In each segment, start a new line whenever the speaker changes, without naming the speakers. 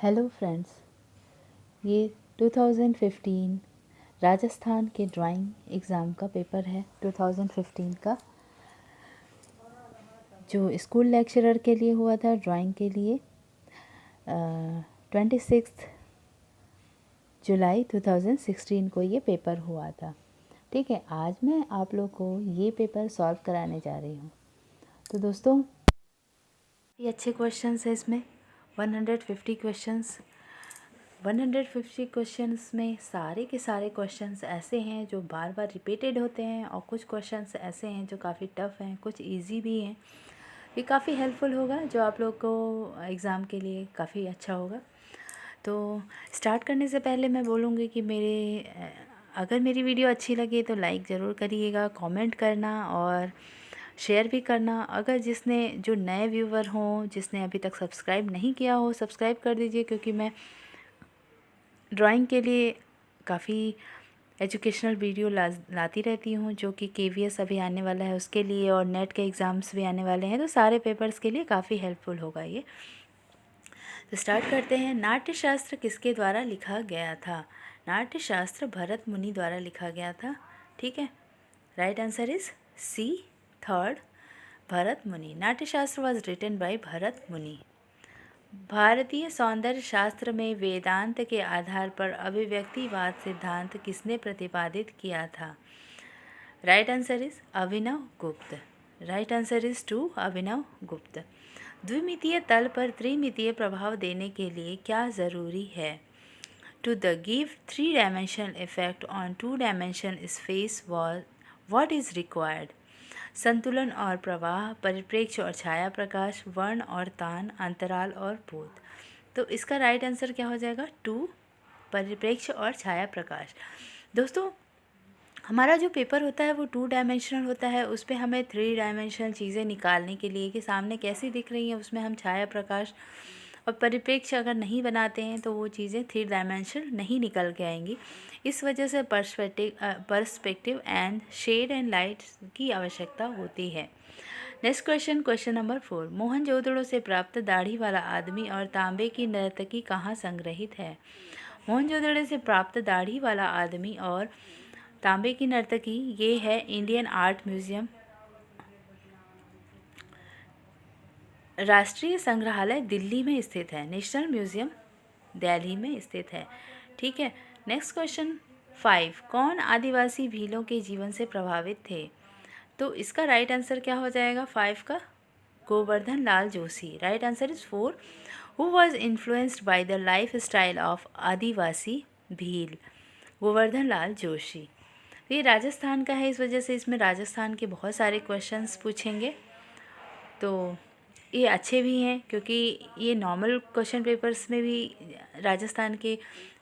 Hello friends, ये 2015 राजस्थान के drawing exam का पेपर है। 2015 का जो स्कूल लेक्चरर के लिए हुआ था ड्राइंग के लिए 26 जुलाई 2016 को ये पेपर हुआ था। ठीक है, आज मैं आप लोग को ये पेपर सॉल्व कराने जा रही हूँ। तो दोस्तों, ये अच्छे क्वेश्चंस है इसमें 150 क्वेश्चंस। 150 क्वेश्चंस में सारे के सारे क्वेश्चंस ऐसे हैं जो बार बार रिपीटेड होते हैं और कुछ क्वेश्चंस ऐसे हैं जो काफ़ी टफ़ हैं, कुछ इजी भी हैं। ये काफ़ी हेल्पफुल होगा, जो आप लोग को एग्ज़ाम के लिए काफ़ी अच्छा होगा। तो स्टार्ट करने से पहले मैं बोलूँगी कि अगर मेरी वीडियो अच्छी लगे तो लाइक ज़रूर करिएगा, कमेंट करना और शेयर भी करना। अगर जो नए व्यूवर हों, जिसने अभी तक सब्सक्राइब नहीं किया हो, सब्सक्राइब कर दीजिए, क्योंकि मैं ड्राइंग के लिए काफ़ी एजुकेशनल वीडियो लाती रहती हूँ, जो कि KVS अभी आने वाला है उसके लिए, और नेट के एग्ज़ाम्स भी आने वाले हैं, तो सारे पेपर्स के लिए काफ़ी हेल्पफुल होगा ये। तो स्टार्ट करते हैं। नाट्यशास्त्र किसके द्वारा लिखा गया था? नाट्यशास्त्र भरत मुनि द्वारा लिखा गया था। ठीक है, right answer is C, third, Bharat Muni. Natyashastra was written by Bharat Muni. भारतीय सौंदर्य शास्त्र में वेदांत के आधार पर अभिव्यक्तिवाद सिद्धांत किसने प्रतिपादित किया था? राइट आंसर इज अभिनव गुप्त। राइट आंसर इज 2, अभिनव गुप्त। द्विमितीय तल पर त्रिमितीय प्रभाव देने के लिए क्या ज़रूरी है? To the give 3 dimensional effect on 2 dimension space what is required? संतुलन और प्रवाह, परिप्रेक्ष्य और छाया प्रकाश, वर्ण और तान, अंतराल और बोध। तो इसका राइट आंसर क्या हो जाएगा? 2, परिप्रेक्ष्य और छाया प्रकाश। दोस्तों, हमारा जो पेपर होता है वो 2 डायमेंशनल होता है। उस पर हमें 3 डायमेंशनल चीज़ें निकालने के लिए कि सामने कैसी दिख रही हैं, उसमें हम छाया प्रकाश और परिप्रेक्ष्य अगर नहीं बनाते हैं तो वो चीज़ें 3 डायमेंशनल नहीं निकल के आएंगी। इस वजह से perspective and shade and light की आवश्यकता होती है। Next question number 4। मोहनजोदड़ो से प्राप्त दाढ़ी वाला आदमी और तांबे की नर्तकी कहाँ संग्रहित है? मोहनजोदड़ो से प्राप्त दाढ़ी वाला आदमी और तांबे की नर्तकी, ये है इंडियन आर्ट म्यूज़ियम, राष्ट्रीय संग्रहालय दिल्ली में स्थित है। नेशनल म्यूज़ियम दिल्ली में स्थित है। ठीक है, नेक्स्ट क्वेश्चन 5। कौन आदिवासी भीलों के जीवन से प्रभावित थे? तो इसका राइट आंसर क्या हो जाएगा 5 का? Govardhan Lal Joshi. Right answer is 4। Who was influenced by the life style of adivasi Bhil? Govardhan Lal Joshi. ये राजस्थान का है, इस वजह से इसमें राजस्थान के बहुत सारे क्वेश्चंस पूछेंगे। तो ये अच्छे भी हैं, क्योंकि ये नॉर्मल क्वेश्चन पेपर्स में भी राजस्थान के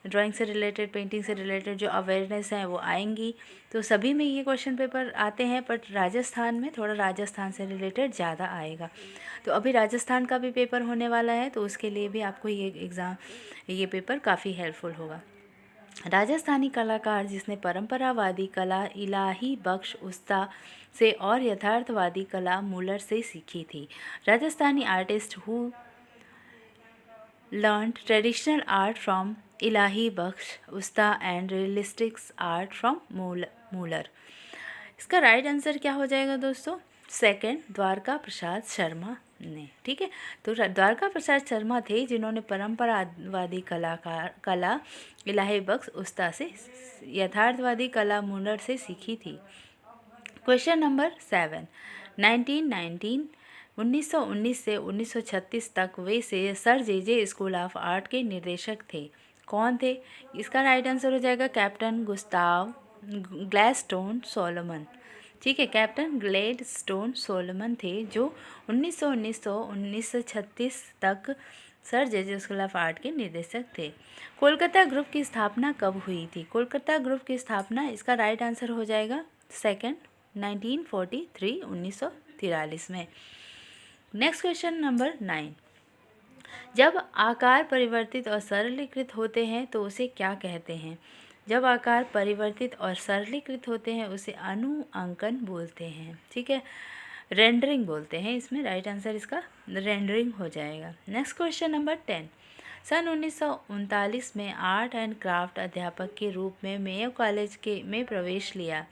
ड्राइंग से रिलेटेड, पेंटिंग से रिलेटेड जो अवेयरनेस हैं वो आएंगी। तो सभी में ये क्वेश्चन पेपर आते हैं, बट राजस्थान में थोड़ा राजस्थान से रिलेटेड ज़्यादा आएगा। तो अभी राजस्थान का भी पेपर होने वाला है, तो उसके लिए भी आपको ये पेपर काफ़ी हेल्पफुल होगा। राजस्थानी कलाकार जिसने परंपरावादी कला इलाही बख्श उस्ता से और यथार्थवादी कला मूलर से सीखी थी? Rajasthani artist who learn traditional art from Ilahi Bakhsh Usta and realistic art from Muller. इसका राइट आंसर क्या हो जाएगा दोस्तों? सेकंड, द्वारका प्रसाद शर्मा ने। ठीक है, तो द्वारका प्रसाद शर्मा थे जिन्होंने परंपरावादी कला इलाही बख्श उस्ता से यथार्थवादी कला मूलर से सीखी थी। Question number 7। 1919 से 1936 तक वे Sir J School of Art के निर्देशक थे। कौन थे? इसका राइट आंसर हो जाएगा कैप्टन गुस्ताव ग्लैडस्टोन सोलोमन। ठीक है, कैप्टन ग्लैडस्टोन सोलोमन थे जो 1919 से 1936 तक sir J School of Art के निर्देशक थे। कोलकाता ग्रुप की स्थापना कब हुई थी? कोलकाता ग्रुप की स्थापना, इसका राइट आंसर हो जाएगा सेकंड, 1943, 1943 में। Next question number 9। जब आकार परिवर्तित और सरलीकृत होते हैं तो उसे क्या कहते हैं? जब आकार परिवर्तित और सरलीकृत होते हैं उसे अनुअंकन बोलते हैं। ठीक है, रेंडरिंग बोलते हैं इसमें। राइट आंसर इसका रेंडरिंग हो जाएगा। Next question number 10। सन 1939 में आर्ट एंड क्राफ्ट अध्यापक के रूप में मेयो कॉलेज में प्रवेश लिया।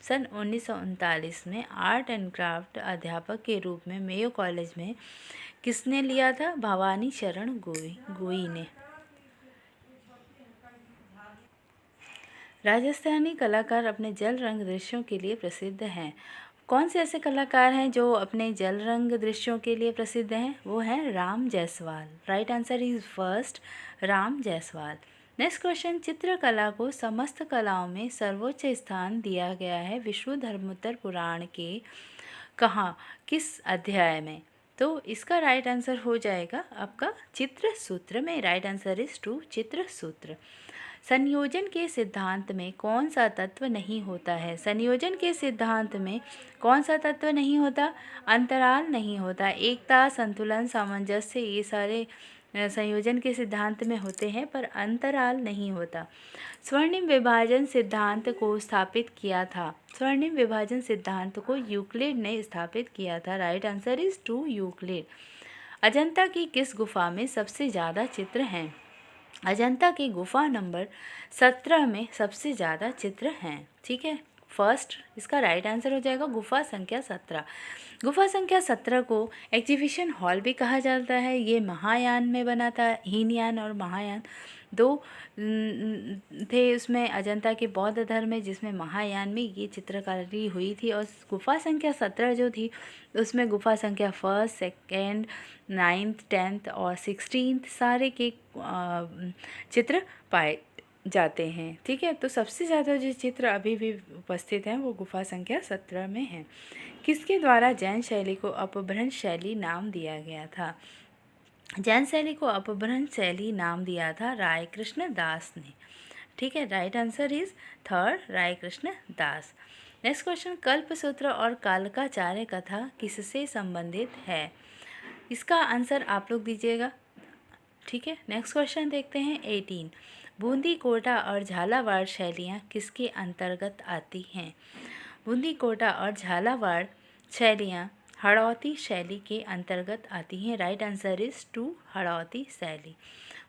सन 1939 में आर्ट एंड क्राफ्ट अध्यापक के रूप में मेयो कॉलेज में किसने लिया था? भवानी शरण गोई ने। राजस्थानी कलाकार अपने जल रंग दृश्यों के लिए प्रसिद्ध हैं। कौन से ऐसे कलाकार हैं जो अपने जल रंग दृश्यों के लिए प्रसिद्ध हैं? वो हैं Ram Jaiswal. Right answer is first, Ram Jaiswal. Next question, चित्रकला को समस्त कलाओं में सर्वोच्च स्थान दिया गया है विष्णुधर्मोत्तर पुराण के कहाँ, किस अध्याय में? तो इसका राइट आंसर हो जाएगा आपका चित्र सूत्र में। राइट आंसर इज 2, चित्र सूत्र। संयोजन के सिद्धांत में कौन सा तत्व नहीं होता है? संयोजन के सिद्धांत में कौन सा तत्व नहीं होता? अंतराल नहीं होता। एकता, संतुलन, सामंजस्य, ये सारे संयोजन के सिद्धांत में होते हैं, पर अंतराल नहीं होता। स्वर्णिम विभाजन सिद्धांत को स्थापित किया था। स्वर्णिम विभाजन सिद्धांत को यूक्लिड ने स्थापित किया था। Right answer is 2, Euclid. Ajanta की किस गुफा में सबसे ज़्यादा चित्र हैं? अजंता की गुफा नंबर 17 में सबसे ज़्यादा चित्र हैं। ठीक है, फर्स्ट इसका राइट आंसर हो जाएगा गुफा संख्या 17। गुफा संख्या 17 को एग्जीबिशन हॉल भी कहा जाता है। ये महायान में बना था। हीनयान और महायान दो थे उसमें, अजंता के बौद्ध धर्म में, जिसमें महायान में ये चित्रकारी हुई थी। और गुफा संख्या 17 जो थी उसमें गुफा संख्या 1, 2, 9, 10 और 16 सारे के चित्र पाए जाते हैं। ठीक है, तो सबसे ज़्यादा जो चित्र अभी भी उपस्थित हैं वो गुफा संख्या 17 में हैं। किसके द्वारा जैन शैली को अपभ्रंश शैली नाम दिया गया था? जैन शैली को अपभ्रंश शैली नाम दिया था राय कृष्ण दास ने। ठीक है, right answer is third, Rai Krishna Das. Next question, Kalpasutra और कालकाचार्य कथा किससे संबंधित है? इसका आंसर आप लोग दीजिएगा। ठीक है, नेक्स्ट क्वेश्चन देखते हैं 18। बूंदी, कोटा और झालावाड़ शैलियाँ किसके अंतर्गत आती हैं? बूंदी, कोटा और झालावाड़ शैलियाँ हड़ौती शैली के अंतर्गत आती हैं। राइट आंसर इज 2, हड़ौती शैली।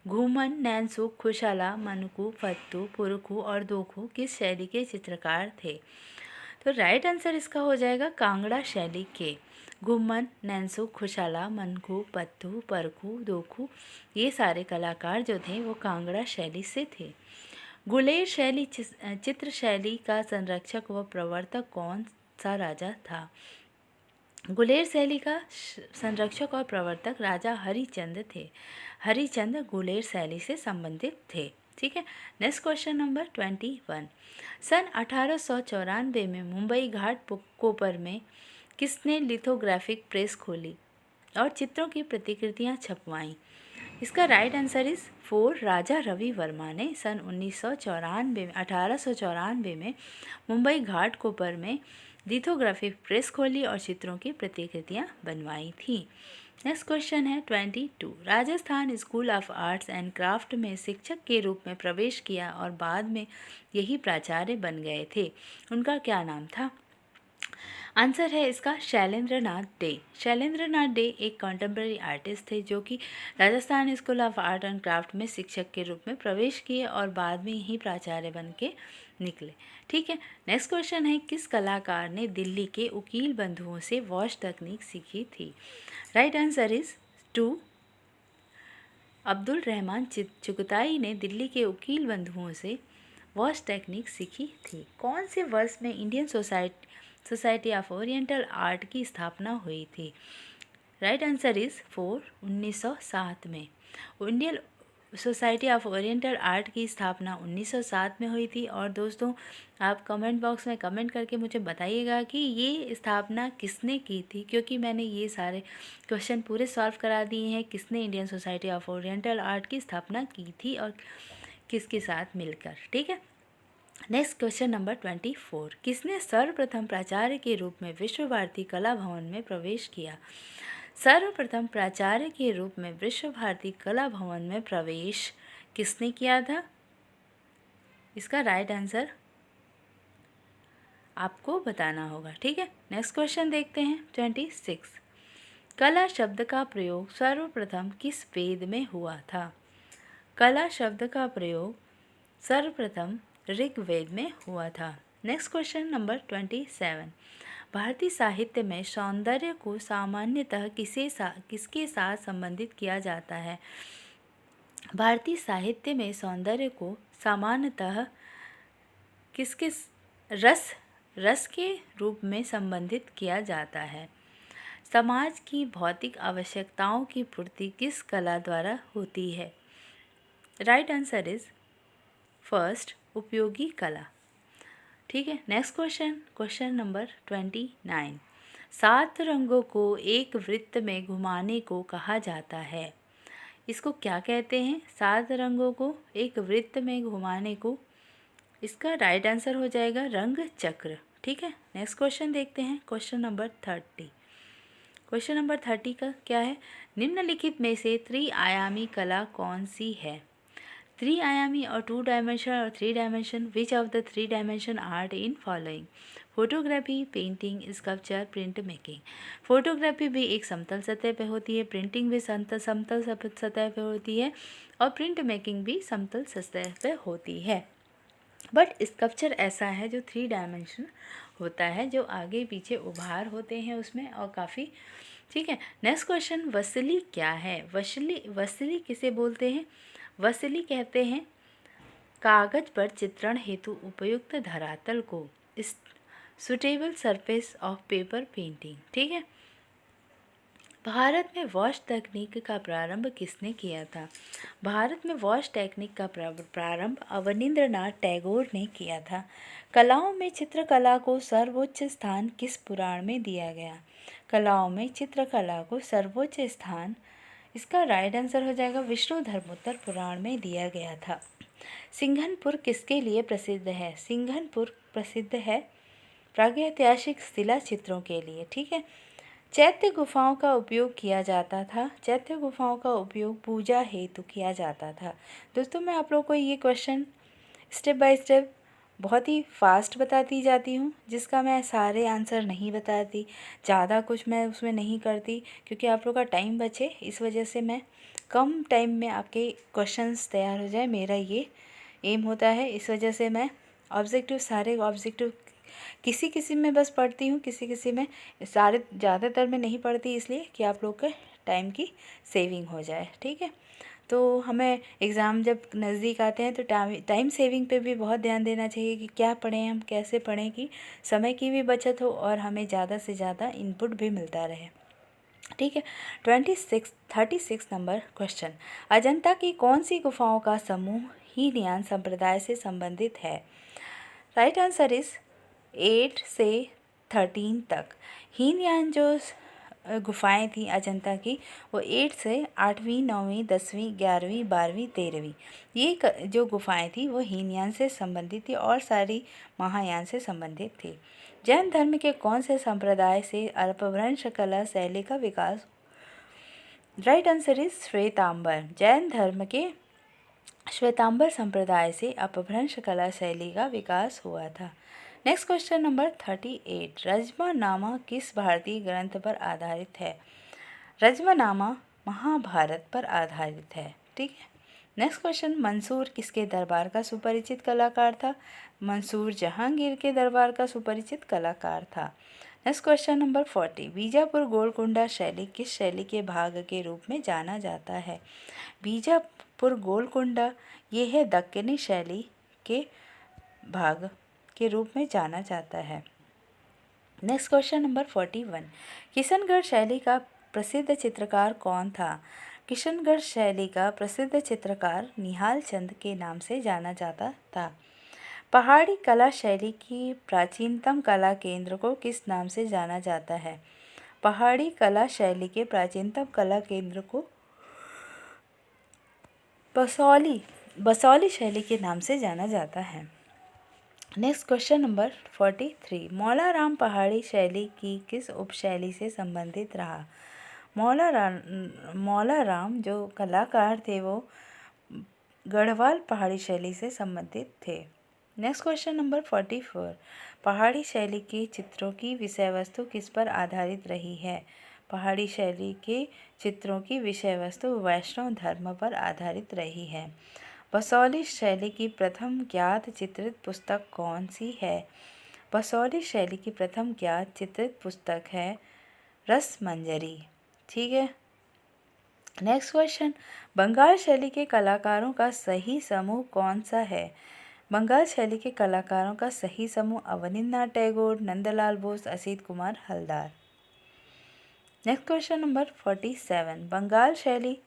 घूमन, नैनसुख, खुशाला, मनकू, फत्तू, पुरखू और दोखू किस शैली के चित्रकार थे? तो राइट आंसर इसका हो जाएगा कांगड़ा शैली के। घुमन, नैनसुख, खुशाला, मनकू, पत्तू, परखू, दोखू ये सारे कलाकार जो थे वो कांगड़ा शैली से थे। गुलेर शैली चित्र शैली का संरक्षक व प्रवर्तक कौन सा राजा था? गुलेर शैली का संरक्षक और प्रवर्तक राजा हरिचंद थे। हरिचंद गुलेर शैली से संबंधित थे। ठीक है, नेक्स्ट क्वेश्चन नंबर 21। सन 1894 में मुंबई घाट कोपर में किसने लिथोग्राफिक प्रेस खोली और चित्रों की प्रतिकृतियां छपवाईं? इसका right answer is 4, Raja Ravi Varma ने सन 1894 में मुंबई घाट कोपर में लिथोग्राफिक प्रेस खोली और चित्रों की प्रतिकृतियां बनवाई थी। नेक्स्ट क्वेश्चन है 22। Rajasthan school of arts and craft में शिक्षक के रूप में प्रवेश किया और बाद में यही प्राचार्य बन गए थे। उनका क्या नाम था? आंसर है इसका शैलेंद्र नाथ डे। शैलेंद्र नाथ डे एक कंटेम्प्रेरी आर्टिस्ट थे जो कि Rajasthan school of art and craft में शिक्षक के रूप में प्रवेश किए और बाद में यही प्राचार्य बन के निकले। ठीक है, नेक्स्ट क्वेश्चन है किस कलाकार ने दिल्ली के उकील बंधुओं से वॉश तकनीक सीखी थी? Right answer is 2, Abdul Rahman Chughtai ने दिल्ली के उकील बंधुओं से वॉश टेक्निक सीखी थी। कौन से वर्ष में Indian society of oriental art की स्थापना हुई थी? राइट आंसर इज 4, 1907 में। Indian society of oriental art की स्थापना 1907 में हुई थी। और दोस्तों आप कमेंट बॉक्स में कमेंट करके मुझे बताइएगा कि ये स्थापना किसने की थी, क्योंकि मैंने ये सारे क्वेश्चन पूरे सॉल्व करा दिए हैं। किसने Indian society of oriental art की स्थापना की थी और किसके साथ मिलकर। ठीक है, नेक्स्ट क्वेश्चन नंबर 24। किसने सर्वप्रथम प्राचार्य के रूप में विश्व भारती कला भवन में प्रवेश किया? सर्वप्रथम प्राचार्य के रूप में विश्व भारती कला भवन में प्रवेश किसने किया था? इसका राइट आंसर आपको बताना होगा। ठीक है, नेक्स्ट क्वेश्चन देखते हैं 26। कला शब्द का प्रयोग सर्वप्रथम किस वेद में हुआ था? कला शब्द का प्रयोग सर्वप्रथम ऋग्वेद में हुआ था। Next question number 27। भारतीय साहित्य में सौंदर्य को सामान्यतः किसके साथ संबंधित किया जाता है? भारतीय साहित्य में सौंदर्य को सामान्यतः किसके रस के रूप में संबंधित किया जाता है? समाज की भौतिक आवश्यकताओं की पूर्ति किस कला द्वारा होती है? राइट आंसर इज फर्स्ट, उपयोगी कला। ठीक है, नेक्स्ट क्वेश्चन नंबर 29। 7 रंगों को एक वृत्त में घुमाने को कहा जाता है। इसको क्या कहते हैं? 7 रंगों को एक वृत्त में घुमाने को, इसका राइट आंसर हो जाएगा रंग चक्र। ठीक है, नेक्स्ट क्वेश्चन देखते हैं, क्वेश्चन नंबर 30। क्वेश्चन नंबर 30 का क्या है? निम्नलिखित में से त्रिआयामी कला कौन सी है? त्रिआयामी और 2 डायमेंशन और 3 dimension, which of the 3 dimension art in following? Photography, painting, sculpture, print making. Photography भी एक समतल सतह पे होती है, प्रिंटिंग भी समतल सतह पे होती है और प्रिंट मेकिंग भी समतल सतह पे होती है। बट स्कल्पचर ऐसा है जो 3 डायमेंशन होता है, जो आगे पीछे उभार होते हैं उसमें और काफ़ी। ठीक है, नेक्स्ट क्वेश्चन, वसली क्या है? वसली किसे बोलते हैं? वसली कहते हैं कागज पर चित्रण हेतु उपयुक्त धरातल को, suitable surface of paper painting. ठीक है, भारत में वॉश तकनीक का प्रारंभ किसने किया था? भारत में वॉश टेक्निक का प्रारंभ अवनींद्रनाथ टैगोर ने किया था। कलाओं में चित्रकला को सर्वोच्च स्थान किस पुराण में दिया गया? कलाओं में चित्रकला को सर्वोच्च स्थान, इसका राइट आंसर हो जाएगा विष्णु धर्मोत्तर पुराण में दिया गया था। सिंघनपुर किसके लिए प्रसिद्ध है? सिंघनपुर प्रसिद्ध है प्रागैतिहासिक शिला चित्रों के लिए। ठीक है, चैत्य गुफाओं का उपयोग किया जाता था। चैत्य गुफाओं का उपयोग पूजा हेतु किया जाता था। दोस्तों, मैं आप लोगों को ये क्वेश्चन स्टेप बाय स्टेप बहुत ही फास्ट बताती जाती हूँ, जिसका मैं सारे आंसर नहीं बताती, ज़्यादा कुछ मैं उसमें नहीं करती, क्योंकि आप लोग का टाइम बचे। इस वजह से मैं कम टाइम में आपके क्वेश्चंस तैयार हो जाए, मेरा ये एम होता है। इस वजह से मैं सारे ऑब्जेक्टिव किसी में बस पढ़ती हूँ, किसी में, सारे ज़्यादातर में नहीं पढ़ती, इसलिए कि आप लोग के टाइम की सेविंग हो जाए। ठीक है, तो हमें एग्ज़ाम जब नज़दीक आते हैं तो टाइम सेविंग पे भी बहुत ध्यान देना चाहिए कि क्या पढ़ें, हम कैसे पढ़ें कि समय की भी बचत हो और हमें ज़्यादा से ज़्यादा इनपुट भी मिलता रहे। ठीक है, 36 नंबर क्वेश्चन, अजंता की कौन सी गुफाओं का समूह हीनयान संप्रदाय से संबंधित है? राइट आंसर इज 8 से 13 तक। हीनयान जो गुफाएं थी अजंता की, वो 8 से 8वीं 9वीं 10वीं 11वीं 12वीं 13वीं, ये जो गुफाएं थी वो हीनयान से संबंधित थी और सारी महायान से संबंधित थी। जैन धर्म के कौन से संप्रदाय से अपभ्रंश कला शैली का विकास? Right answer is Shwetambar. Jain धर्म के श्वेतांबर संप्रदाय से अपभ्रंश कला शैली का विकास हुआ था। नेक्स्ट क्वेश्चन नंबर 38, रजमनामा किस भारतीय ग्रंथ पर आधारित है? रजमनामा महाभारत पर आधारित है। ठीक है, नेक्स्ट क्वेश्चन, मंसूर किसके दरबार का सुपरिचित कलाकार था? मंसूर जहांगीर के दरबार का सुपरिचित कलाकार था। Next question number 40, Bijapur Golconda शैली किस शैली के भाग के रूप में जाना जाता है? बीजापुर गोलकुंडा ये है दक्कनी शैली के भाग के रूप में जाना जाता है। नेक्स्ट क्वेश्चन नंबर 41, किशनगढ़ शैली का प्रसिद्ध चित्रकार कौन था? किशनगढ़ शैली का प्रसिद्ध चित्रकार निहाल चंद के नाम से जाना जाता था। पहाड़ी कला शैली की प्राचीनतम कला केंद्र को किस नाम से जाना जाता है? पहाड़ी कला शैली के प्राचीनतम कला केंद्र को बसौली शैली के नाम से जाना जाता है। नेक्स्ट क्वेश्चन नंबर 43, मौला राम पहाड़ी शैली की किस उपशैली से संबंधित रहा? मौला राम जो कलाकार थे वो गढ़वाल पहाड़ी शैली से संबंधित थे। नेक्स्ट क्वेश्चन नंबर 44, पहाड़ी शैली के चित्रों की विषय वस्तु किस पर आधारित रही है? पहाड़ी शैली के चित्रों की विषय वस्तु वैष्णव धर्म पर आधारित रही है। बसोली शैली की प्रथम ज्ञात चित्रित पुस्तक कौन सी है? बसोली शैली की प्रथम ज्ञात चित्रित पुस्तक है रसमंजरी। ठीक है। नेक्स्ट क्वेश्चन, बंगाल शैली के कलाकारों का सही समूह कौन सा है? बंगाल शैली के कलाकारों का सही समूह Abanindranath Tagore, Nandalal Bose, Asit Kumar Haldar. Next question number 47, Bengal शैली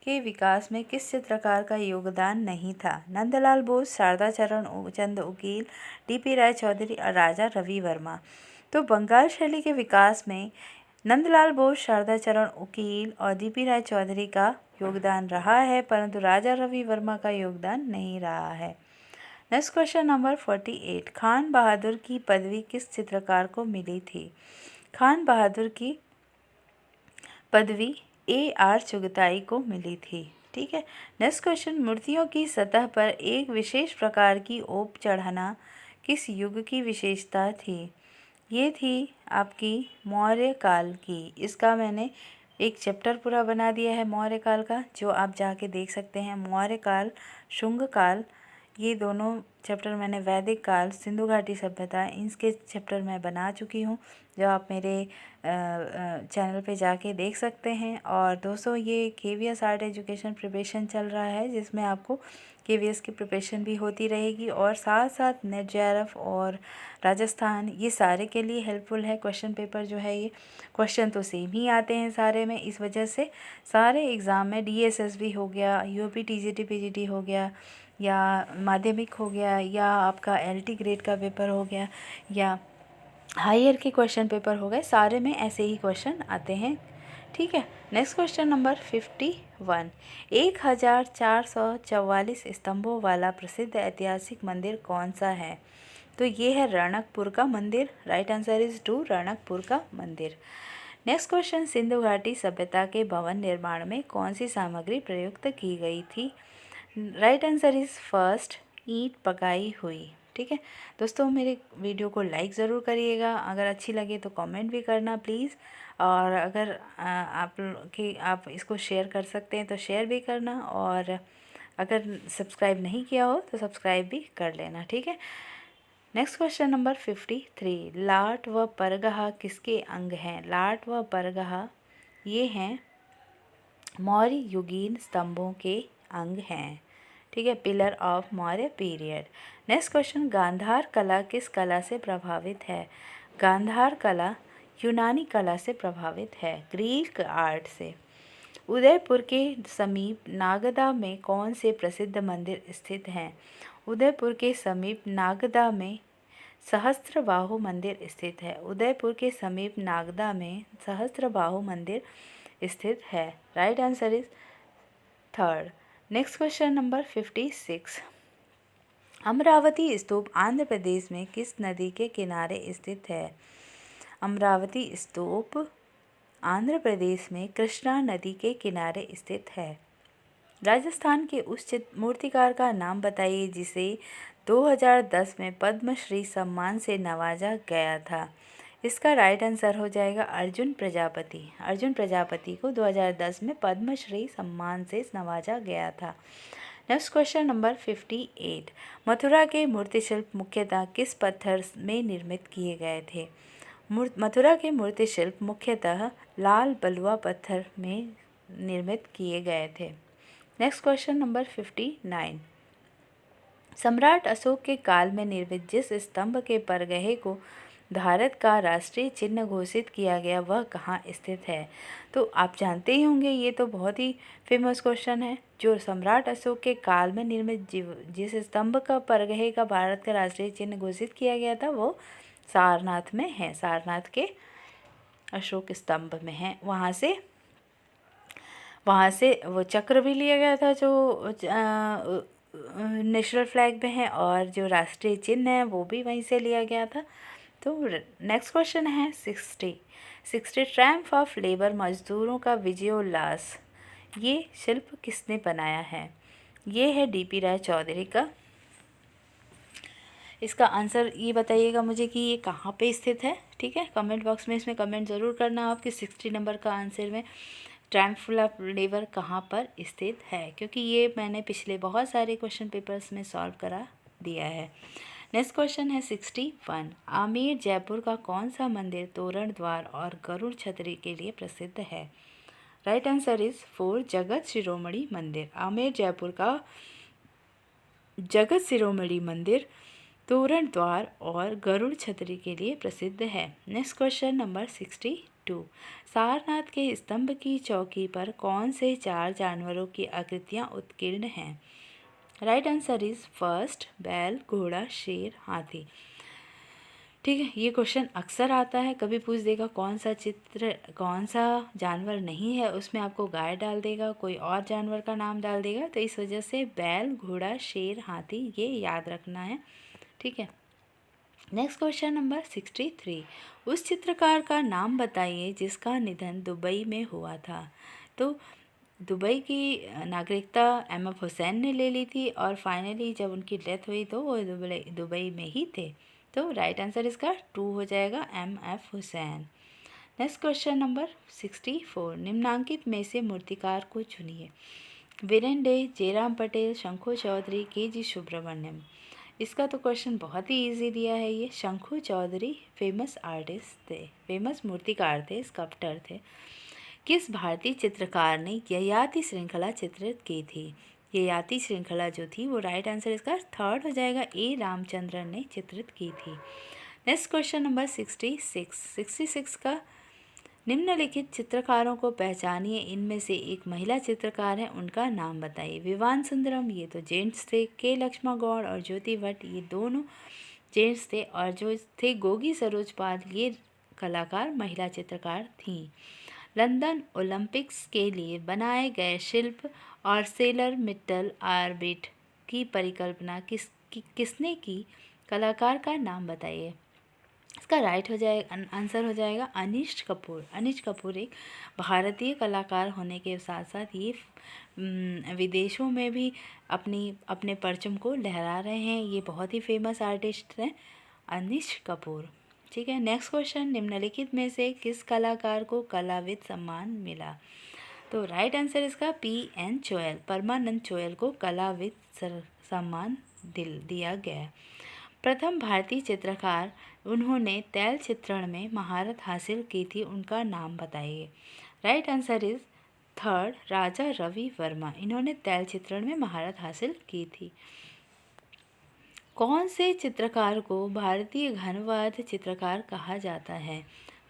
के विकास में किस चित्रकार का योगदान नहीं था? नंदलाल बोस, शारदा चरण उकील, डीपी राय चौधरी और राजा रवि वर्मा। तो बंगाल शैली के विकास में नंदलाल बोस, शारदा चरण उकील और डीपी राय चौधरी का योगदान रहा है, परंतु राजा रवि वर्मा का योगदान नहीं रहा है। नेक्स्ट क्वेश्चन नंबर 48, खान बहादुर की पदवी किस चित्रकार को मिली थी? खान बहादुर की पदवी AR चुगताई को मिली थी। ठीक है। नेक्स्ट क्वेश्चन, मूर्तियों की सतह पर एक विशेष प्रकार की ओप चढ़ाना किस युग की विशेषता थी? ये थी आपकी मौर्य काल की। इसका मैंने एक चैप्टर पूरा बना दिया है मौर्य काल का, जो आप जाके देख सकते हैं। मौर्य काल, शुंग काल, ये दोनों चैप्टर मैंने, वैदिक काल, सिंधु घाटी सभ्यता, इनके चैप्टर मैं बना चुकी हूँ, जो आप मेरे चैनल पे जाके देख सकते हैं। और दोस्तों, ये KVS आर्ट एजुकेशन प्रिपरेशन चल रहा है, जिसमें आपको KVS की प्रिपरेशन भी होती रहेगी और साथ साथ नेट JRF और राजस्थान, ये सारे के लिए हेल्पफुल है। क्वेश्चन पेपर जो है, ये क्वेश्चन तो सेम ही आते हैं सारे में, इस वजह से सारे एग्ज़ाम में DSS भी हो गया, UP TGT PGT हो गया, या माध्यमिक हो गया, या आपका LT ग्रेड का पेपर हो गया, या हायर के क्वेश्चन पेपर हो गए, सारे में ऐसे ही क्वेश्चन आते हैं। ठीक है। नेक्स्ट क्वेश्चन नंबर 51, 1444 स्तंभों वाला प्रसिद्ध ऐतिहासिक मंदिर कौन सा है? तो ये है रणकपुर का मंदिर। राइट आंसर इज 2, रणकपुर का मंदिर। नेक्स्ट क्वेश्चन, सिंधु घाटी सभ्यता के भवन निर्माण में कौन सी सामग्री प्रयुक्त की गई थी? राइट आंसर इज फर्स्ट, ईंट पकाई हुई। ठीक है दोस्तों, मेरे वीडियो को लाइक ज़रूर करिएगा, अगर अच्छी लगे तो कमेंट भी करना प्लीज़, और अगर आप इसको शेयर कर सकते हैं तो शेयर भी करना, और अगर सब्सक्राइब नहीं किया हो तो सब्सक्राइब भी कर लेना। ठीक है। नेक्स्ट क्वेश्चन नंबर 53, लाट व परगहा किसके अंग हैं? लाट व परगहा ये हैं मौर्य युगीन स्तंभों के अंग हैं। ठीक है, pillar of Maurya period. Next question, Gandhara कला किस कला से प्रभावित है? गांधार कला यूनानी कला से प्रभावित है, ग्रीक आर्ट से। उदयपुर के समीप नागदा में कौन से प्रसिद्ध मंदिर स्थित हैं? उदयपुर के समीप नागदा में सहस्त्रबाहु मंदिर स्थित है। उदयपुर के समीप नागदा में सहस्त्रबाहु मंदिर स्थित है। Right answer is third. Next question number 56, Amaravati stupa Andhra Pradesh में किस नदी के किनारे स्थित है? अमरावती स्तूप आंध्र प्रदेश में कृष्णा नदी के किनारे स्थित है। राजस्थान के उस मूर्तिकार का नाम बताइए जिसे 2010 में पद्मश्री सम्मान से नवाजा गया था। इसका राइट आंसर हो जाएगा अर्जुन प्रजापति। अर्जुन प्रजापति को 2010 में पद्मश्री सम्मान से नवाजा गया था। नेक्स्ट क्वेश्चन नंबर 58, मथुरा के मूर्तिशिल्प मुख्यतः किस पत्थर में निर्मित किए गए थे? मथुरा के मूर्तिशिल्प मुख्यतः लाल बलुआ पत्थर में निर्मित किए गए थे। नेक्स्ट क्वेश्चन नंबर 59, सम्राट अशोक के काल में निर्मित जिस स्तंभ के परगहे को भारत का राष्ट्रीय चिन्ह घोषित किया गया वह कहाँ स्थित है? तो आप जानते ही होंगे, ये तो बहुत ही फेमस क्वेश्चन है। जो सम्राट अशोक के काल में निर्मित जिस स्तंभ का परगहे का भारत का राष्ट्रीय चिन्ह घोषित किया गया था वो सारनाथ में है। सारनाथ के अशोक स्तंभ में है। वहाँ से वो चक्र भी लिया गया था जो नेशनल फ्लैग में है, और जो राष्ट्रीय चिन्ह है वो भी वहीं से लिया गया था। तो नेक्स्ट क्वेश्चन है 60 ट्रायम्फ ऑफ लेबर, मजदूरों का विजयोल्लास, ये शिल्प किसने बनाया है? ये है डीपी राय चौधरी का। इसका आंसर ये बताइएगा मुझे कि ये कहाँ पे स्थित है, ठीक है। कमेंट बॉक्स में इसमें कमेंट ज़रूर करना आप कि 60 नंबर का आंसर में ट्रायम्फल ऑफ लेबर कहाँ पर स्थित है, क्योंकि ये मैंने पिछले बहुत सारे क्वेश्चन पेपर्स में सॉल्व करा दिया है। नेक्स्ट क्वेश्चन है 61। आमेर जयपुर का कौन सा मंदिर तोरण द्वार और गरुड़ छतरी के लिए प्रसिद्ध है? Right answer is 4 Jagat Shiromani मंदिर। आमेर जयपुर का जगत शिरोमणि मंदिर तोरण द्वार और गरुड़ छतरी के लिए प्रसिद्ध है। Next question number 62। सारनाथ के स्तंभ की चौकी पर कौन से 4 जानवरों की आकृतियाँ उत्कीर्ण हैं? राइट आंसर इज फर्स्ट बैल, घोड़ा, शेर, हाथी। ठीक है, ये क्वेश्चन अक्सर आता है, कभी पूछ देगा कौन सा चित्र, कौन सा जानवर नहीं है, उसमें आपको गाय डाल देगा, कोई और जानवर का नाम डाल देगा। तो इस वजह से बैल, घोड़ा, शेर, हाथी ये याद रखना है, ठीक है। Next question number 63। उस चित्रकार का नाम बताइए जिसका निधन दुबई में हुआ था। तो दुबई की नागरिकता M.F. हुसैन ने ले ली थी और फाइनली जब उनकी डेथ हुई तो वो दुबई में ही थे। तो राइट आंसर इसका 2 हो जाएगा, M.F. Hussain. Next question number 64। निम्नांकित में से मूर्तिकार को चुनिए। वीरेन डे, जयराम पटेल, शंखु चौधरी, के.जी. सुब्रमण्यम। इसका तो क्वेश्चन बहुत ही इजी दिया है। ये शंखु चौधरी फेमस आर्टिस्ट थे, फेमस मूर्तिकार थे, स्कल्प्टर थे। किस भारतीय चित्रकार ने ययाति श्रृंखला चित्रित की थी? ययाति श्रृंखला जो थी वो राइट आंसर इसका 3rd हो जाएगा, ए रामचंद्रन ने चित्रित की थी। नेक्स्ट क्वेश्चन नंबर 66 का निम्नलिखित चित्रकारों को पहचानिए, इनमें से एक महिला चित्रकार है, उनका नाम बताइए। विवान सुंदरम ये तो जेंट्स थे, के लक्ष्मा गौड़ और ज्योति भट्ट ये दोनों जेंट्स थे, और जो थे गोगी सरोज पाल ये कलाकार महिला चित्रकार थीं। लंदन ओलंपिक्स के लिए बनाए गए शिल्प और सेलर मिट्टल ऑर्बिट की परिकल्पना किसने की? कलाकार का नाम बताइए। इसका राइट हो जाएगा, आंसर हो जाएगा अनीश कपूर। अनीश कपूर एक भारतीय कलाकार होने के साथ साथ ये विदेशों में भी अपने परचम को लहरा रहे हैं। ये बहुत ही फेमस आर्टिस्ट हैं अनीश कपूर, ठीक है। नेक्स्ट क्वेश्चन, निम्नलिखित में से किस कलाकार को कलाविद सम्मान मिला? तो राइट आंसर इसका P.N. चोयल, परमानंद चोयल को कलाविद सम्मान दिया गया। प्रथम भारतीय चित्रकार उन्होंने तैल चित्रण में महारत हासिल की थी, उनका नाम बताइए। Right answer is 3rd Raja Ravi Varma, इन्होंने तैल चित्रण में महारत हासिल की थी। कौन से चित्रकार को भारतीय घनवाद चित्रकार कहा जाता है?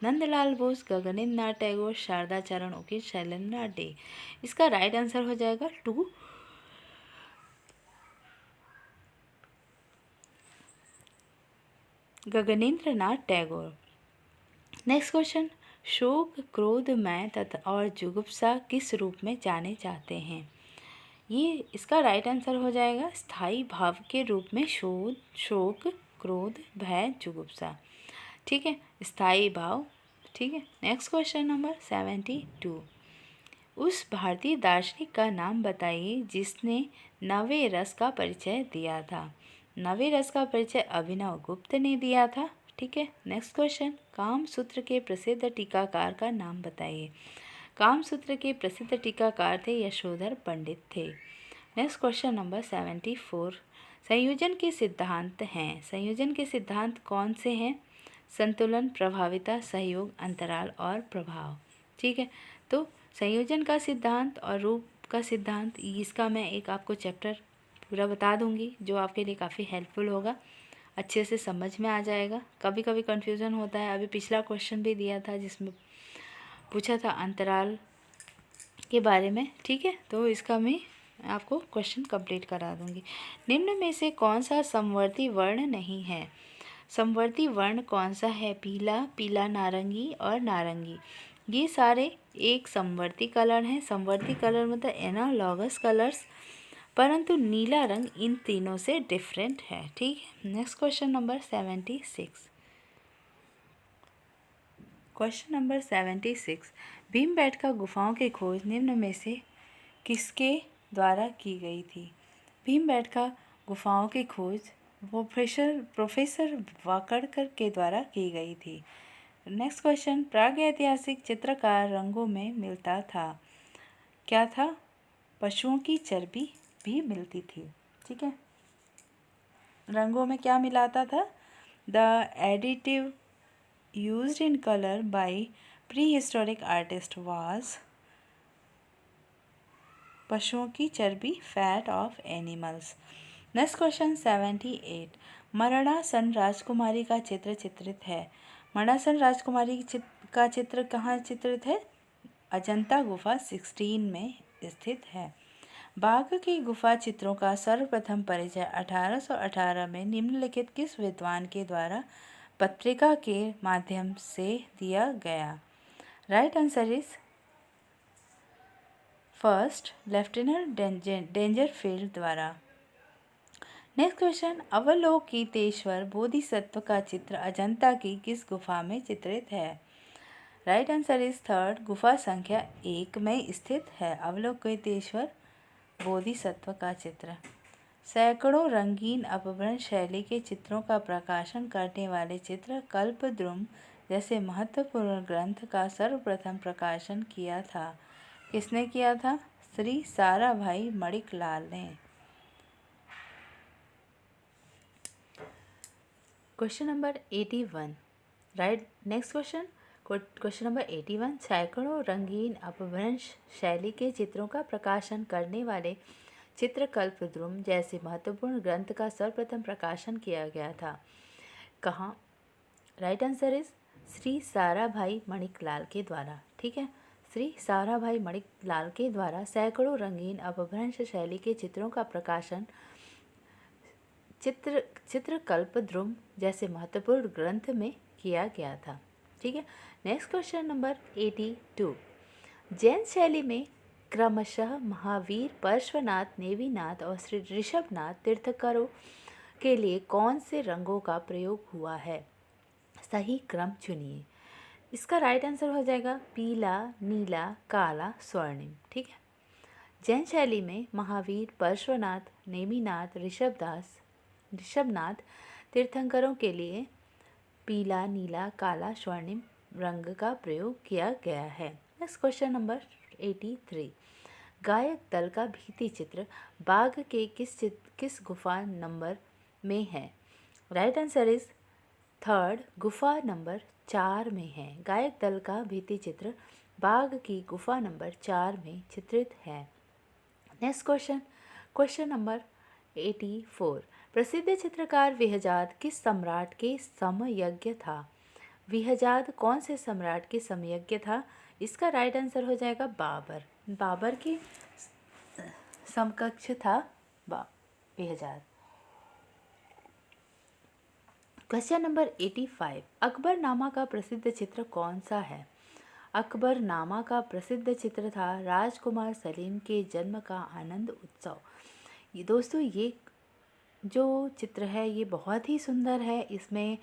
नंदलाल बोस, गगनेंद्र नाथ टैगोर, शारदा चरण उकिर, शैलेंद्र डे। इसका राइट आंसर हो जाएगा 2 गगनेंद्र नाथ टैगोर। नेक्स्ट क्वेश्चन, शोक, क्रोध, मैं तथा और जुगुप्सा किस रूप में जाने जाते हैं? ये इसका राइट आंसर हो जाएगा स्थायी भाव के रूप में शोक, क्रोध, भय, जुगुप्सा, ठीक है, स्थायी भाव, ठीक है। Next question number 72। उस भारतीय दार्शनिक का नाम बताइए जिसने नवे रस का परिचय दिया था। नवे रस का परिचय अभिनव गुप्त ने दिया था, ठीक है। नेक्स्ट क्वेश्चन, कामसूत्र के प्रसिद्ध टीकाकार का नाम बताइए। कामसूत्र के प्रसिद्ध टीकाकार थे यशोधर पंडित थे। Next question number 74। संयोजन के सिद्धांत हैं, संयोजन के सिद्धांत कौन से हैं? संतुलन, प्रभाविता, सहयोग, अंतराल और प्रभाव, ठीक है। तो संयोजन का सिद्धांत और रूप का सिद्धांत, इसका मैं एक आपको चैप्टर पूरा बता दूंगी जो आपके लिए काफ़ी हेल्पफुल होगा, अच्छे से समझ में आ जाएगा। कभी कभी कन्फ्यूज़न होता है, अभी पिछला क्वेश्चन भी दिया था जिसमें पूछा था अंतराल के बारे में, ठीक है। तो इसका मैं आपको क्वेश्चन कंप्लीट करा दूंगी। निम्न में से कौन सा समवर्ती वर्ण नहीं है? समवर्ती वर्ण कौन सा है? पीला, पीला नारंगी और नारंगी, ये सारे एक समवर्ती कलर हैं। समवर्ती कलर मतलब एनालॉगस कलर्स, परंतु नीला रंग इन तीनों से डिफरेंट है, ठीक है। Next question number 76। Question number 76। Bhimbetka गुफाओं की खोज निम्न में से किसके द्वारा की गई थी? भीमबेटका गुफाओं की खोज प्रोफेसर प्रोफेसर वाकड़कर के द्वारा की गई थी। नेक्स्ट क्वेश्चन, प्रागैतिहासिक चित्रकार रंगों में मिलता था, क्या था? पशुओं की चर्बी भी मिलती थी। ठीक है, रंगों में क्या मिलाता था? The additive used in colour by pre historic artist was पशुओं की चर्बी, fat of animals. Next question 78, मरणासन राजकुमारी का चित्र चित्रित है। मरणासन राजकुमारी का चित्र कहाँ चित्रित है? अजंता गुफा 16 में स्थित है। बाघ की गुफा चित्रों का सर्वप्रथम परिचय 1818 में निम्नलिखित किस विद्वान के द्वारा पत्रिका के माध्यम से दिया गया? Right answer is first lieutenant Dangerfield द्वारा। नेक्स्ट क्वेश्चन, अवलोकितेश्वर बोधिसत्व का चित्र अजंता की किस गुफा में चित्रित है? राइट आंसर इज थर्ड, गुफा संख्या 1 में स्थित है अवलोकितेश्वर बोधिसत्व का चित्र। सैकड़ों रंगीन अपभ्रंश शैली के चित्रों का प्रकाशन करने वाले चित्र कल्पद्रुम जैसे महत्वपूर्ण ग्रंथ का सर्वप्रथम प्रकाशन किया था। किसने किया था? श्री साराभाई मणिकलाल ने। Question number 81, right. Next question number 81, सैकड़ों रंगीन अपभ्रंश शैली के चित्रों का प्रकाशन करने वाले चित्र कल्पद्रुम जैसे महत्वपूर्ण ग्रंथ का सर्वप्रथम प्रकाशन किया गया था। कहाँ? Right answer is Shri Sarabhai Maneklal के द्वारा। ठीक है, श्री साराभाई मणिकलाल के द्वारा सैकड़ों रंगीन अपभ्रंश शैली के चित्रों का प्रकाशन चित्रकल्पद्रुम जैसे महत्वपूर्ण ग्रंथ में किया गया था। ठीक है, नेक्स्ट क्वेश्चन नंबर 82, जैन शैली में क्रमशः महावीर, पार्श्वनाथ, नेमिनाथ और श्री ऋषभनाथ तीर्थंकरों के लिए कौन से रंगों का प्रयोग हुआ है? सही क्रम चुनिए। इसका राइट आंसर हो जाएगा पीला, नीला, काला, स्वर्णिम। ठीक है, जैन शैली में महावीर, पार्श्वनाथ, नेमिनाथ, ऋषभनाथ तीर्थंकरों के लिए पीला, नीला, काला, स्वर्णिम रंग का प्रयोग किया गया है। नेक्स्ट क्वेश्चन नंबर 83, गायक दल का भित्ति चित्र बाघ के किस गुफा नंबर में है? राइट आंसर इज थर्ड, गुफा नंबर 4 में है। गायक दल का भित्ति चित्र बाघ की गुफा नंबर 4 में चित्रित है। नेक्स्ट क्वेश्चन नंबर 84, प्रसिद्ध चित्रकार विहजाद किस सम्राट के समयज्ञ था? विहजाद कौन से सम्राट के समयज्ञ था? इसका राइट आंसर हो जाएगा बाबर। बाबर के समकक्ष था विहजाद। क्वेश्चन नंबर 85, अकबरनामा का प्रसिद्ध चित्र कौन सा है? अकबरनामा का प्रसिद्ध चित्र था राजकुमार सलीम के जन्म का आनंद उत्सव। ये दोस्तों, ये जो चित्र है ये बहुत ही सुंदर है। इसमें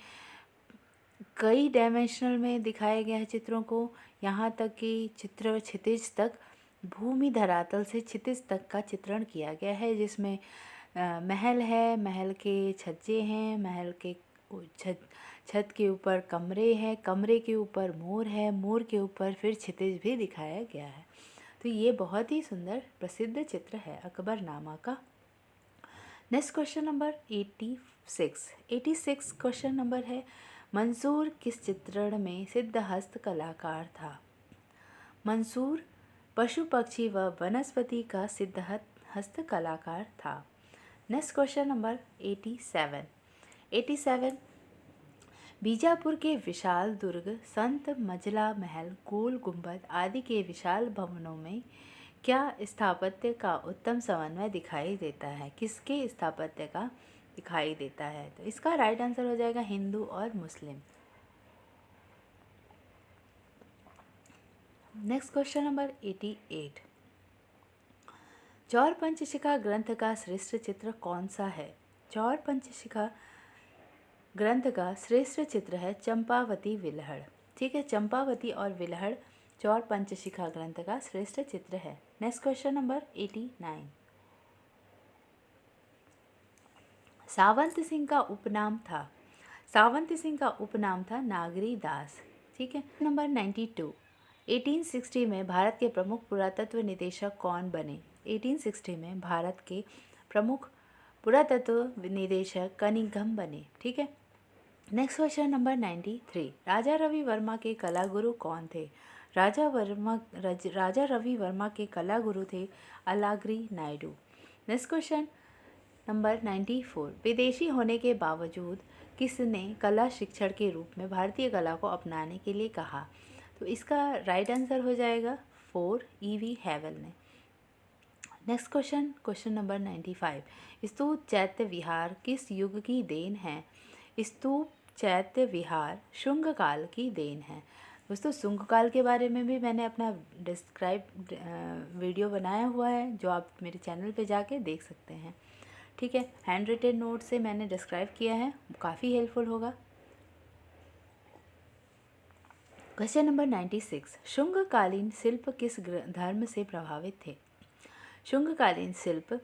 कई डायमेंशनल में दिखाया गया है चित्रों को। यहाँ तक कि चित्र क्षितिज तक, भूमि धरातल से क्षितिज तक का चित्रण किया गया है, जिसमें महल है, महल के छज्जे हैं, महल के छत के ऊपर कमरे हैं, कमरे के ऊपर मोर है, मोर के ऊपर फिर क्षितिज भी दिखाया गया है। तो ये बहुत ही सुंदर प्रसिद्ध चित्र है अकबरनामा का। Next question number 86 question number है, मंसूर किस चित्रण में सिद्धहस्त कलाकार था? मंसूर पशु पक्षी व वनस्पति का सिद्धहस्त कलाकार था। नेक्स्ट क्वेश्चन नंबर 87, बीजापुर के विशाल दुर्ग, संत मजला महल, गोल गुंबद आदि के विशाल भवनों में क्या स्थापत्य का उत्तम समन्वय दिखाई देता है? किसके स्थापत्य का दिखाई देता है? तो इसका राइट आंसर हो जाएगा हिंदू और मुस्लिम। नेक्स्ट क्वेश्चन नंबर 88, चौर पंचशिखा ग्रंथ का श्रेष्ठ चित्र कौन सा है? चौर पंचशिखा ग्रंथ का श्रेष्ठ चित्र है चंपावती विलहड़। ठीक है, चंपावती और विलहड़ चौर पंचशिखा ग्रंथ का श्रेष्ठ चित्र है। Next question number 89, Sawant Singh का उपनाम था, सावंत सिंह का उपनाम था नागरी दास। ठीक है। नंबर 92, 1860 में भारत के प्रमुख पुरातत्व निदेशक कौन बने? 1860 में भारत के प्रमुख पुरातत्व निदेशक कनिंघम बने। ठीक है। Next question number 93, Raja Ravi Varma के कला गुरु कौन थे? राजा रवि वर्मा के कला गुरु थे Alagiri Naidu. Next question number 94, विदेशी होने के बावजूद किसने कला शिक्षण के रूप में भारतीय कला को अपनाने के लिए कहा? तो इसका राइट आंसर हो जाएगा 4, E.V. हैवल ने। नेक्स्ट क्वेश्चन, क्वेश्चन नंबर 95, स्तूप चैत्य विहार किस युग की देन है? स्तूप चैत्य विहार शुंग काल की देन है। दोस्तों शुंग काल के बारे में भी मैंने अपना वीडियो बनाया हुआ है, जो आप मेरे चैनल पे जाके देख सकते हैं। ठीक है। हैंड रिटेन नोट से मैंने डिस्क्राइब किया है, काफ़ी हेल्पफुल होगा। क्वेश्चन नंबर 96, शुंगकालीन शिल्प किस धर्म से प्रभावित थे? शुंगकालीन शिल्प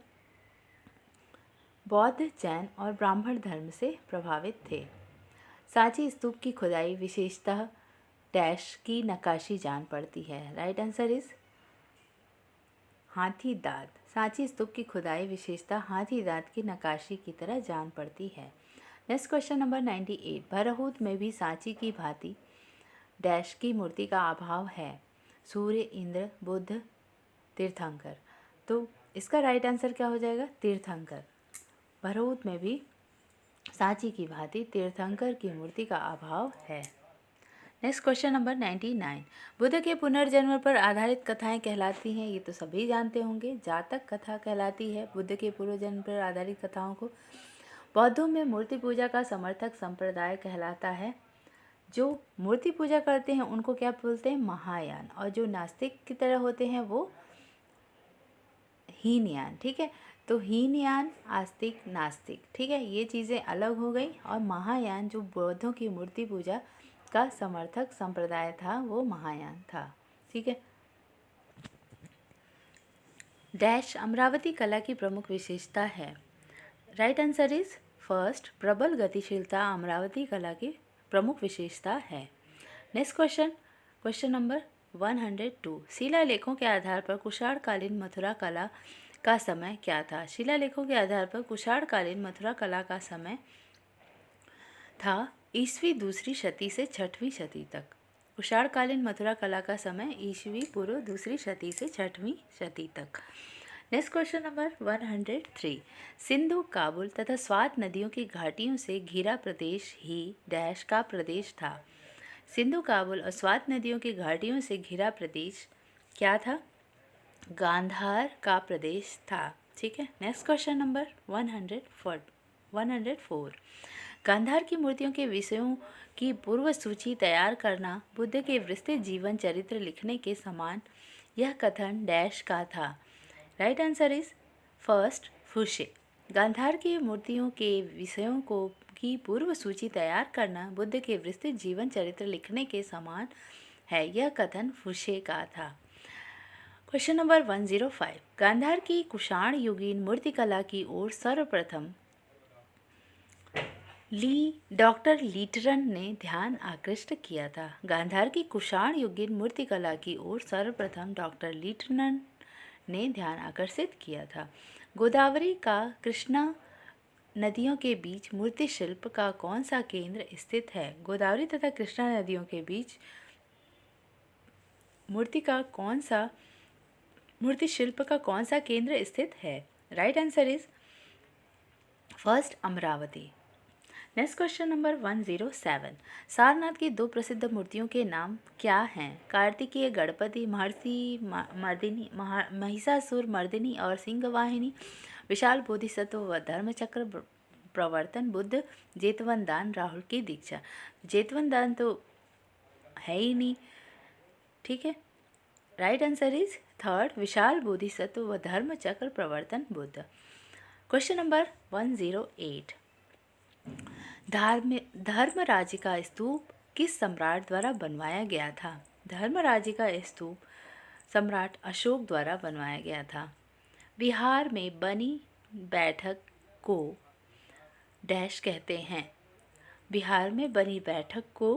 बौद्ध, जैन और ब्राह्मण धर्म से प्रभावित थे। सांची स्तूप की खुदाई विशेषतः डैश की नक्काशी जान पड़ती है। राइट आंसर इज हाथी दांत। सांची स्तूप की खुदाई विशेषता हाथी दांत की नक्काशी की तरह जान पड़ती है। नेक्स्ट क्वेश्चन नंबर 98, भरहूत में भी सांची की भांति डैश की मूर्ति का अभाव है? सूर्य, इंद्र, बुद्ध, तीर्थंकर। तो इसका राइट आंसर क्या हो जाएगा? तीर्थंकर। भरहूत में भी सांची की भांति तीर्थंकर की मूर्ति का अभाव है। नेक्स्ट क्वेश्चन नंबर 99, बुद्ध के पुनर्जन्म पर आधारित कथाएं कहलाती हैं? ये तो सभी जानते होंगे, जातक कथा कहलाती है बुद्ध के पुनर्जन्म पर आधारित कथाओं को। बौद्धों में मूर्ति पूजा का समर्थक संप्रदाय कहलाता है। जो मूर्ति पूजा करते हैं उनको क्या बोलते हैं? महायान। और जो नास्तिक की तरह होते हैं वो हीनयान। ठीक है। तो हीनयान, आस्तिक, नास्तिक। ठीक है, ये चीज़ें अलग हो गई। और महायान जो बौद्धों की मूर्ति पूजा का समर्थक संप्रदाय था वो महायान था। ठीक है। डैश अमरावती कला की प्रमुख विशेषता है? राइट आंसर इज फर्स्ट, प्रबल गतिशीलता अमरावती कला की प्रमुख विशेषता है। नेक्स्ट क्वेश्चन, क्वेश्चन नंबर 102, शिलालेखों के आधार पर कुषाणकालीन मथुरा कला का समय क्या था? शिलालेखों के आधार पर कुषाणकालीन मथुरा कला का समय था ईस्वी दूसरी शती से छठवीं शती तक। कुषाणकालीन मथुरा कला का समय ईस्वी पूर्व दूसरी शती से छठवीं शती तक। Next question number 103, Sindhu, Kabul तथा स्वात नदियों की घाटियों से घिरा प्रदेश ही डैश का प्रदेश था? सिंधु, काबुल और स्वात नदियों की घाटियों से घिरा प्रदेश क्या था? गांधार का प्रदेश था। ठीक है। नेक्स्ट क्वेश्चन नंबर 104, गांधार की मूर्तियों के विषयों की पूर्व सूची तैयार करना बुद्ध के विस्तृत जीवन चरित्र लिखने के समान यह कथन डैश का था? Right answer is first, Foucher. Gandhara की मूर्तियों के विषयों को की पूर्व सूची तैयार करना बुद्ध के विस्तृत जीवन चरित्र लिखने के समान है, यह कथन फुशे का था। क्वेश्चन नंबर 105, गांधार की कुषाण युगीन मूर्तिकला की ओर सर्वप्रथम डॉक्टर लीटरन ने ध्यान आकृष्ट किया था? गांधार की कुषाण युगीन मूर्तिकला की ओर सर्वप्रथम डॉक्टर लीटरन ने ध्यान आकर्षित किया था। गोदावरी का कृष्णा नदियों के बीच मूर्ति शिल्प का कौन सा केंद्र स्थित है? गोदावरी तथा कृष्णा नदियों के बीच मूर्ति शिल्प का कौन सा केंद्र स्थित है? Right answer is first, Amravati. Next question number 107, Sarnath की दो प्रसिद्ध मूर्तियों के नाम क्या हैं? कार्तिकीय गणपति, महर्षि मर्दिनी, महिषासुर मर्दिनी और सिंहवाहिनी, विशाल बोधिसत्व व धर्मचक्र प्रवर्तन बुद्ध, जेतवन दान, राहुल की दीक्षा। जेतवन दान तो है ही नहीं। ठीक है। राइट आंसर इज थर्ड, विशाल बोधिसत्व व धर्मचक्र प्रवर्तन बुद्ध। क्वेश्चन नंबर 108, धर्मराज का स्तूप किस सम्राट द्वारा बनवाया गया था? धर्मराज का स्तूप सम्राट अशोक द्वारा बनवाया गया था। बिहार में बनी बैठक को डैश कहते हैं। बिहार में बनी बैठक को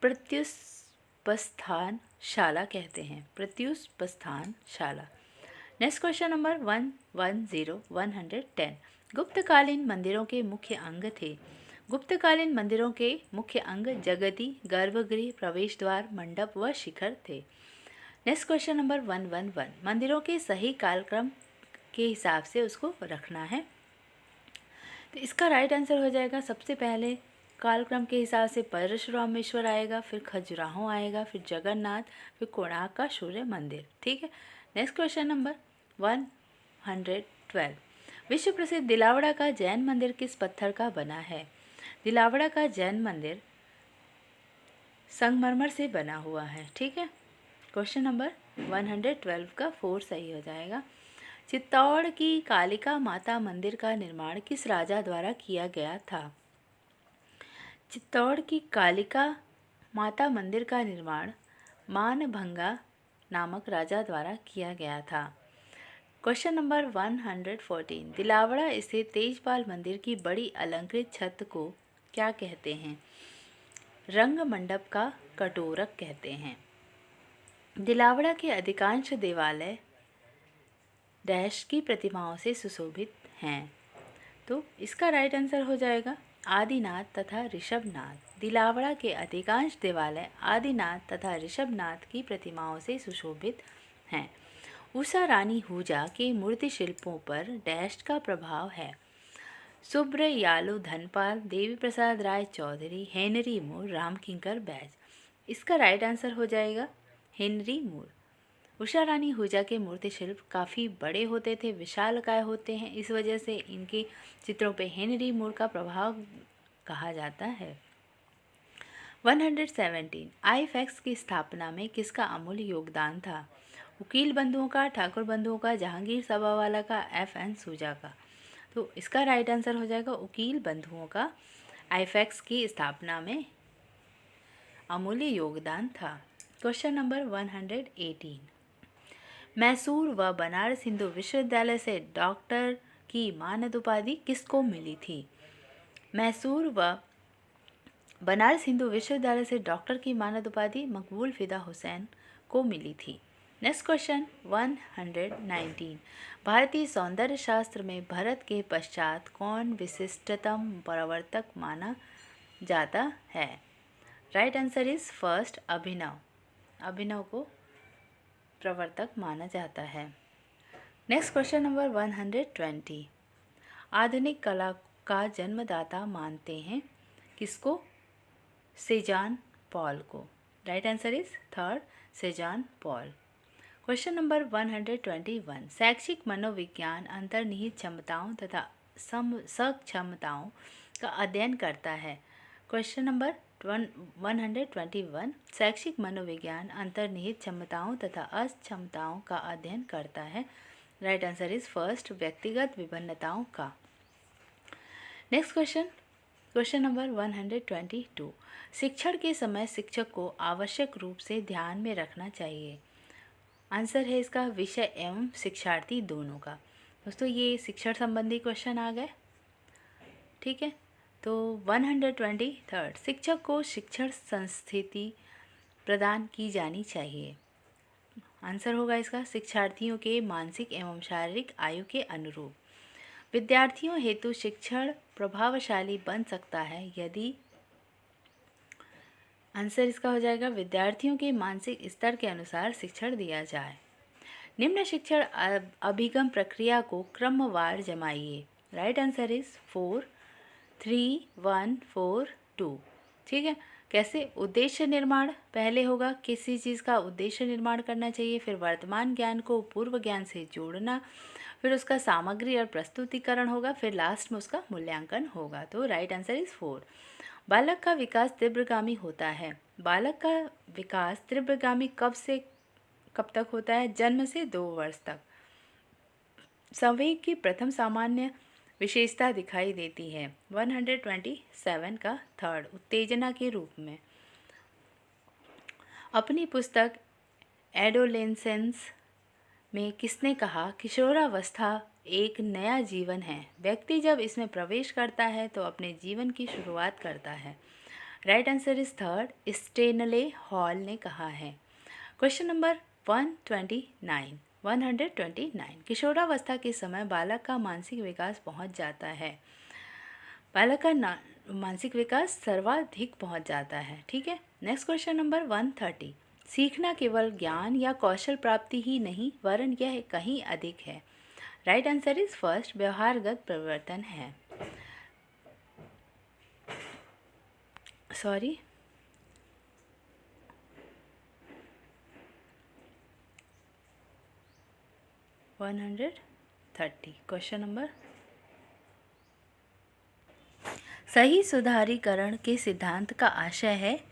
प्रत्युष्पस्थान शाला कहते हैं। प्रत्युष्पस्थान शाला। नेक्स्ट क्वेश्चन नंबर 110 गुप्तकालीन मंदिरों के मुख्य अंग थे। गुप्तकालीन मंदिरों के मुख्य अंग जगती, गर्भगृह, प्रवेश द्वार, मंडप व शिखर थे। नेक्स्ट क्वेश्चन नंबर 111 मंदिरों के सही कालक्रम के हिसाब से उसको रखना है। तो इसका राइट आंसर हो जाएगा, सबसे पहले कालक्रम के हिसाब से परशुरामेश्वर आएगा, फिर खजुराहो आएगा, फिर जगन्नाथ, फिर कोणार्क का सूर्य मंदिर। ठीक है। नेक्स्ट क्वेश्चन नंबर 112 विश्व प्रसिद्ध दिलावड़ा का जैन मंदिर किस पत्थर का बना है। दिलावड़ा का जैन मंदिर संगमरमर से बना हुआ है। ठीक है। क्वेश्चन नंबर 112 का 4 सही हो जाएगा। चित्तौड़ की कालिका माता मंदिर का निर्माण किस राजा द्वारा किया गया था। चित्तौड़ की कालिका माता मंदिर का निर्माण मानभंगा नामक राजा द्वारा किया गया था। क्वेश्चन नंबर 114 दिलावड़ा स्थित तेजपाल मंदिर की बड़ी अलंकृत छत को क्या कहते हैं। रंग मंडप का कटोरक कहते हैं। दिलावड़ा के अधिकांश देवालय डैश की प्रतिमाओं से सुशोभित हैं। तो इसका राइट आंसर हो जाएगा आदिनाथ तथा ऋषभनाथ। दिलावड़ा के अधिकांश देवालय आदिनाथ तथा ऋषभनाथ की प्रतिमाओं से सुशोभित हैं। उषा रानी हुजा के मूर्ति शिल्पों पर डैश का प्रभाव है। सुब्रयालु धनपाल, देवी प्रसाद राय चौधरी, हेनरी मूर, रामकिंकर बैज। इसका राइट आंसर हो जाएगा हेनरी मूर। उषा रानी हुजा के मूर्ति शिल्प काफ़ी बड़े होते थे, विशालकाय होते हैं, इस वजह से इनके चित्रों पे हेनरी मूर का प्रभाव कहा जाता है। 117 आईफैक्स की स्थापना में किसका अमूल्य योगदान था। वकील बंधुओं का, ठाकुर बंधुओं का, जहांगीर सभावाला का, FN सूजा का। तो इसका राइट आंसर हो जाएगा वकील बंधुओं का आईफैक्स की स्थापना में अमूल्य योगदान था। क्वेश्चन नंबर 118 मैसूर व बनारस हिंदू विश्वविद्यालय से डॉक्टर की मानद उपाधि किसको मिली थी। मैसूर व बनारस हिंदू विश्वविद्यालय से डॉक्टर की मानद उपाधि मकबूल फिदा हुसैन को मिली थी। नेक्स्ट क्वेश्चन 119 भारतीय सौंदर्य शास्त्र में भरत के पश्चात कौन विशिष्टतम प्रवर्तक माना जाता है। राइट आंसर इज फर्स्ट अभिनव। अभिनव को प्रवर्तक माना जाता है। नेक्स्ट क्वेश्चन नंबर 120 आधुनिक कला का जन्मदाता मानते हैं किसको। सेजान पॉल को। Right answer is third Cezanne Paul. Question number 121 शैक्षिक मनोविज्ञान अंतर्निहित क्षमताओं तथा सक्षमताओं का अध्ययन करता है। क्वेश्चन नंबर 121 शैक्षिक मनोविज्ञान अंतर्निहित क्षमताओं तथा अक्षमताओं का अध्ययन करता है। राइट आंसर इज फर्स्ट व्यक्तिगत विभिन्नताओं का। नेक्स्ट क्वेश्चन नंबर 122 शिक्षण के समय शिक्षक को आवश्यक रूप से ध्यान में रखना चाहिए। आंसर है इसका विषय एवं शिक्षार्थी दोनों का। दोस्तों ये शिक्षण संबंधी क्वेश्चन आ गए। ठीक है। तो 123 शिक्षक को शिक्षण संस्थिति प्रदान की जानी चाहिए। आंसर होगा इसका शिक्षार्थियों के मानसिक एवं शारीरिक आयु के अनुरूप। विद्यार्थियों हेतु शिक्षण प्रभावशाली बन सकता है यदि। आंसर इसका हो जाएगा विद्यार्थियों के मानसिक स्तर के अनुसार शिक्षण दिया जाए। निम्न शिक्षण अभिगम प्रक्रिया को क्रमवार जमाइए। Right answer is 4 3 1 4 2। ठीक है। कैसे उद्देश्य निर्माण पहले होगा, किसी चीज़ का उद्देश्य निर्माण करना चाहिए, फिर वर्तमान ज्ञान को पूर्व ज्ञान से जोड़ना, फिर उसका सामग्री और प्रस्तुतिकरण होगा, फिर लास्ट में उसका मूल्यांकन होगा। तो राइट आंसर इज 4। बालक का विकास तीव्रगामी होता है। बालक का विकास तीव्रगामी कब से कब तक होता है। जन्म से 2 वर्ष तक। संवेग की प्रथम सामान्य विशेषता दिखाई देती है। 127 का थर्ड उत्तेजना के रूप में। अपनी पुस्तक एडोलेसेंस में किसने कहा किशोरावस्था एक नया जीवन है, व्यक्ति जब इसमें प्रवेश करता है तो अपने जीवन की शुरुआत करता है। Right answer is third, Stanley hall ने कहा है। क्वेश्चन नंबर 129 किशोरावस्था के समय बालक का मानसिक विकास पहुंच जाता है। बालक का मानसिक विकास सर्वाधिक पहुंच जाता है। ठीक है। नेक्स्ट क्वेश्चन नंबर 130, सीखना केवल ज्ञान या कौशल प्राप्ति ही नहीं वरन यह कहीं अधिक है। राइट आंसर इज फर्स्ट, व्यवहारगत परिवर्तन है। सॉरी, क्वेश्चन नंबर, सही सुधारीकरण के सिद्धांत का आशय है,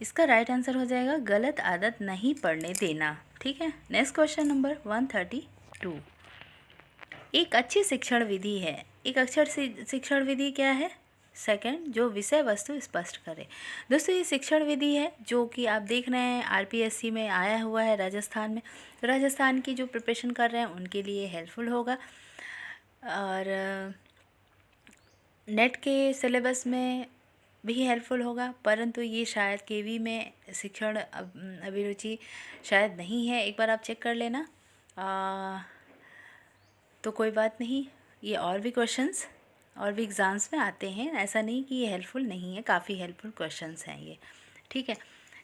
इसका राइट आंसर हो जाएगा गलत आदत नहीं पड़ने देना। ठीक है। नेक्स्ट क्वेश्चन नंबर 132, एक अच्छी शिक्षण विधि है। एक अच्छी शिक्षण विधि क्या है? सेकंड, जो विषय वस्तु स्पष्ट करे। दोस्तों ये शिक्षण विधि है जो कि आप देख रहे हैं आरपीएससी में आया हुआ है राजस्थान में। तो राजस्थान की जो प्रिपरेशन कर रहे हैं उनके लिए हेल्पफुल होगा, और नेट के सिलेबस में भी हेल्पफुल होगा, परंतु ये शायद केवी में शिक्षण अभिरुचि शायद नहीं है। एक बार आप चेक कर लेना। तो कोई बात नहीं, ये और भी क्वेश्चंस और भी एग्ज़ाम्स में आते हैं, ऐसा नहीं कि ये हेल्पफुल नहीं है, काफ़ी हेल्पफुल क्वेश्चंस हैं ये। ठीक है,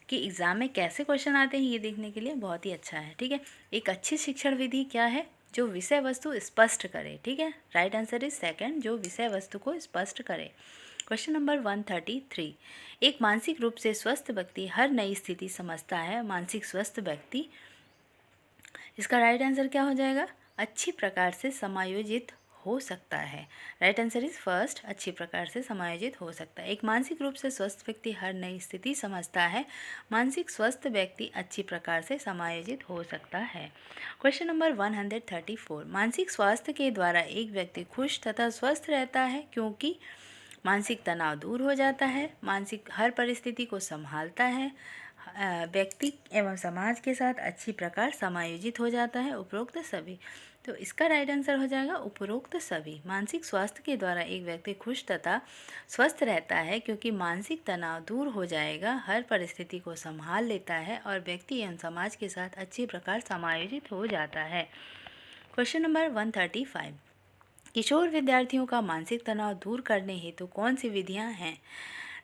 कि एग्ज़ाम में कैसे क्वेश्चन आते हैं ये देखने के लिए बहुत ही अच्छा है। ठीक है। एक अच्छी शिक्षण विधि क्या है? जो विषय वस्तु स्पष्ट करे। ठीक है। राइट आंसर इज सेकंड, जो विषय वस्तु को स्पष्ट करे। क्वेश्चन नंबर 133, एक मानसिक रूप से स्वस्थ व्यक्ति हर नई स्थिति समझता है। मानसिक स्वस्थ व्यक्ति, इसका राइट आंसर क्या हो जाएगा? अच्छी प्रकार से समायोजित हो सकता है। राइट आंसर इज फर्स्ट, अच्छी प्रकार से समायोजित हो सकता है। एक मानसिक रूप से स्वस्थ व्यक्ति हर नई स्थिति समझता है। मानसिक स्वस्थ व्यक्ति अच्छी प्रकार से समायोजित हो सकता है। क्वेश्चन नंबर 134, मानसिक स्वास्थ्य के द्वारा एक व्यक्ति खुश तथा स्वस्थ रहता है क्योंकि मानसिक तनाव दूर हो जाता है, मानसिक हर परिस्थिति को संभालता है, व्यक्ति एवं समाज के साथ अच्छी प्रकार समायोजित हो जाता है। उपरोक्त सभी, तो इसका राइट आंसर हो जाएगा उपरोक्त सभी। मानसिक स्वास्थ्य के द्वारा एक व्यक्ति खुश तथा स्वस्थ रहता है क्योंकि मानसिक तनाव दूर हो जाएगा, हर परिस्थिति को संभाल लेता है और व्यक्ति एवं समाज के साथ अच्छी प्रकार समायोजित हो जाता है। क्वेश्चन नंबर 135, किशोर विद्यार्थियों का मानसिक तनाव दूर करने हेतु कौन सी विधियां हैं?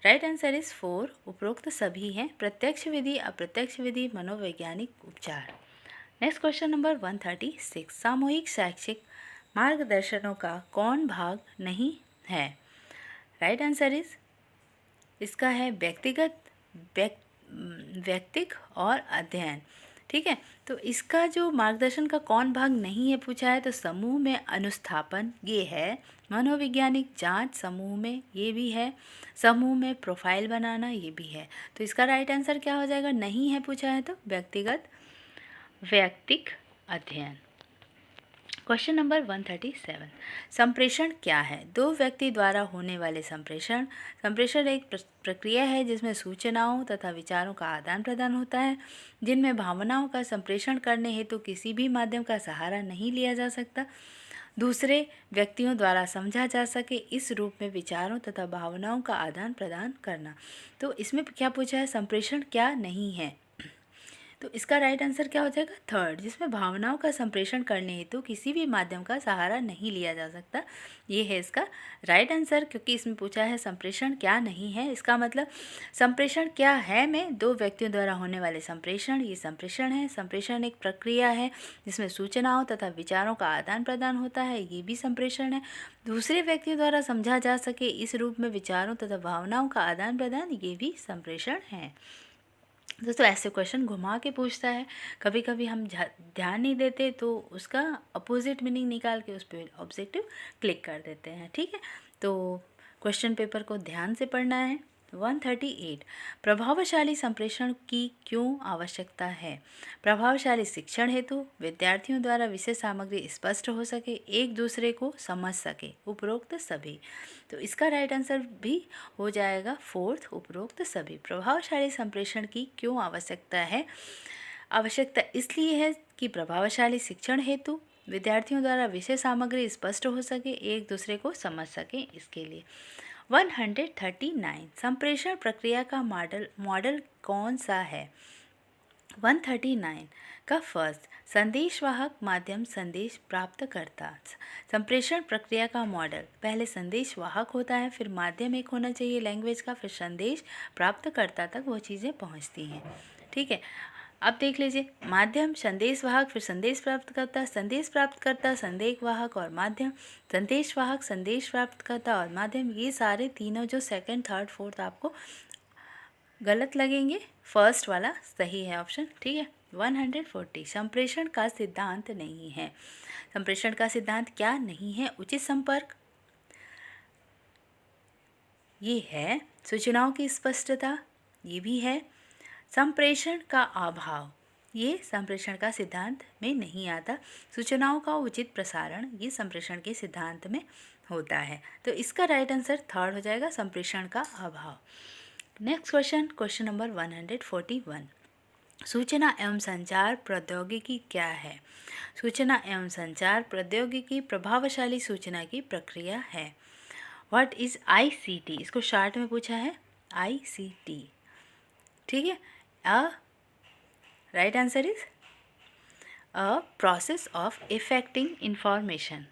राइट आंसर इज 4, उपरोक्त सभी हैं। प्रत्यक्ष विधि, अप्रत्यक्ष विधि, मनोवैज्ञानिक उपचार। नेक्स्ट क्वेश्चन नंबर 136, सामूहिक शैक्षिक मार्गदर्शनों का कौन भाग नहीं है? राइट आंसर इज, इसका है व्यक्तिगत, व्यक्तिक और अध्ययन। ठीक है। तो इसका जो मार्गदर्शन का कौन भाग नहीं है पूछा है, तो समूह में अनुस्थापन ये है, मनोवैज्ञानिक जांच समूह में ये भी है, समूह में प्रोफाइल बनाना ये भी है। तो इसका राइट आंसर क्या हो जाएगा? नहीं है पूछा है तो व्यक्तिगत, वैयक्तिक अध्ययन। क्वेश्चन नंबर 137, संप्रेषण क्या है? दो व्यक्ति द्वारा होने वाले संप्रेषण। संप्रेषण एक प्रक्रिया है जिसमें सूचनाओं तथा विचारों का आदान प्रदान होता है, जिनमें भावनाओं का संप्रेषण करने हेतु किसी भी माध्यम का सहारा नहीं लिया जा सकता, दूसरे व्यक्तियों द्वारा समझा जा सके, इस रूप में विचारों तथा भावनाओं का आदान प्रदान करना। तो इसमें क्या पूछा है? संप्रेषण क्या नहीं है? तो इसका राइट आंसर क्या हो जाएगा? थर्ड, जिसमें भावनाओं का संप्रेषण करने हेतु किसी भी माध्यम का सहारा नहीं लिया जा सकता, ये है इसका राइट आंसर। क्योंकि इसमें पूछा है संप्रेषण क्या नहीं है, इसका मतलब संप्रेषण क्या है में दो व्यक्तियों द्वारा होने वाले संप्रेषण, ये संप्रेषण है। संप्रेषण एक प्रक्रिया है जिसमें सूचनाओं तथा विचारों का आदान प्रदान होता है, ये भी संप्रेषण है। दूसरे व्यक्तियों द्वारा समझा जा सके, इस रूप में विचारों तथा भावनाओं का आदान प्रदान, ये भी संप्रेषण है। दोस्तों ऐसे क्वेश्चन घुमा के पूछता है, कभी कभी हम ध्यान नहीं देते तो उसका अपोजिट मीनिंग निकाल के उस पर ऑब्जेक्टिव क्लिक कर देते हैं। ठीक है। तो क्वेश्चन पेपर को ध्यान से पढ़ना है। 138, प्रभावशाली संप्रेषण की क्यों आवश्यकता है? प्रभावशाली शिक्षण हेतु, विद्यार्थियों द्वारा विषय सामग्री स्पष्ट हो सके, एक दूसरे को समझ सके, उपरोक्त सभी। तो इसका राइट आंसर भी हो जाएगा फोर्थ, उपरोक्त सभी। प्रभावशाली संप्रेषण की क्यों आवश्यकता है? आवश्यकता इसलिए है कि प्रभावशाली शिक्षण हेतु विद्यार्थियों द्वारा विषय सामग्री स्पष्ट हो सके, एक दूसरे को समझ सकें, इसके लिए। 139 संप्रेषण प्रक्रिया का मॉडल कौन सा है? 139 का फर्स्ट, संदेशवाहक माध्यम संदेश प्राप्तकर्ता। संप्रेषण प्रक्रिया का मॉडल, पहले संदेशवाहक होता है, फिर माध्यम एक होना चाहिए लैंग्वेज का, फिर संदेश प्राप्तकर्ता तक वो चीज़ें पहुंचती हैं। ठीक है, अब देख लीजिए, माध्यम, संदेशवाहक, फिर संदेश प्राप्तकर्ता, संदेशवाहक और माध्यम, संदेशवाहक, संदेश प्राप्तकर्ता और माध्यम, ये सारे तीनों जो सेकंड, थर्ड, फोर्थ आपको गलत लगेंगे, फर्स्ट वाला सही है ऑप्शन। ठीक है। 140 संप्रेषण का सिद्धांत नहीं है। संप्रेषण का सिद्धांत क्या नहीं है? उचित संपर्क, ये है। सूचनाओं की स्पष्टता, ये भी है। संप्रेषण का अभाव, ये संप्रेषण का सिद्धांत में नहीं आता। सूचनाओं का उचित प्रसारण, ये संप्रेषण के सिद्धांत में होता है। तो इसका राइट आंसर थर्ड हो जाएगा, संप्रेषण का अभाव। नेक्स्ट क्वेश्चन नंबर 141, सूचना एवं संचार प्रौद्योगिकी क्या है? सूचना एवं संचार प्रौद्योगिकी प्रभावशाली सूचना की प्रक्रिया है। What is ICT? इसको शॉर्ट में पूछा है, ICT। ठीक है, right answer is a process of effecting information.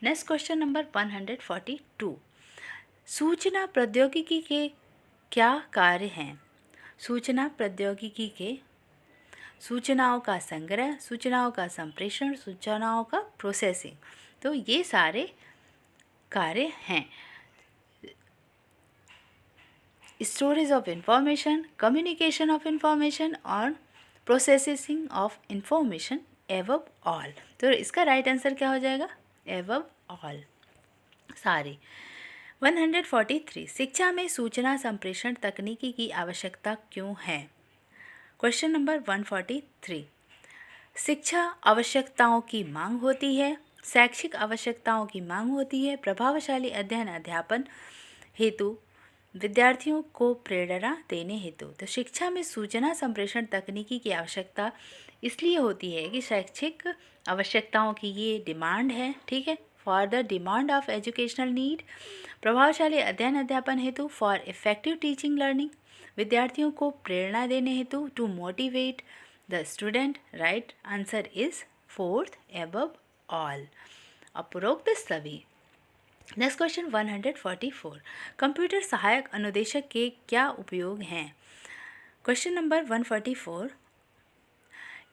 Next question number 142, सूचना प्रौद्योगिकी के क्या कार्य हैं? सूचना प्रौद्योगिकी के सूचनाओं का संग्रह, सूचनाओं का संप्रेषण, सूचनाओं का प्रोसेसिंग, तो ये सारे कार्य हैं। Storage of information, communication of information और processing of information above all. तो इसका राइट आंसर क्या हो जाएगा? एवब ऑल सारे। 143 शिक्षा में सूचना संप्रेषण तकनीकी की आवश्यकता क्यों है? क्वेश्चन नंबर 143, शिक्षा आवश्यकताओं की मांग होती है, शैक्षिक आवश्यकताओं की मांग होती है, प्रभावशाली अध्ययन अध्यापन हेतु, विद्यार्थियों को प्रेरणा देने हेतु। तो शिक्षा में सूचना संप्रेषण तकनीकी की आवश्यकता इसलिए होती है कि शैक्षिक आवश्यकताओं की ये डिमांड है। ठीक है, for the demand of educational need, प्रभावशाली अध्ययन अध्यापन हेतु, फॉर इफेक्टिव टीचिंग लर्निंग, विद्यार्थियों को प्रेरणा देने हेतु, to motivate the student. Right answer is fourth, above all, उपरोक्त सभी। नेक्स्ट क्वेश्चन 144, कंप्यूटर सहायक अनुदेशक के क्या उपयोग हैं? क्वेश्चन नंबर 144,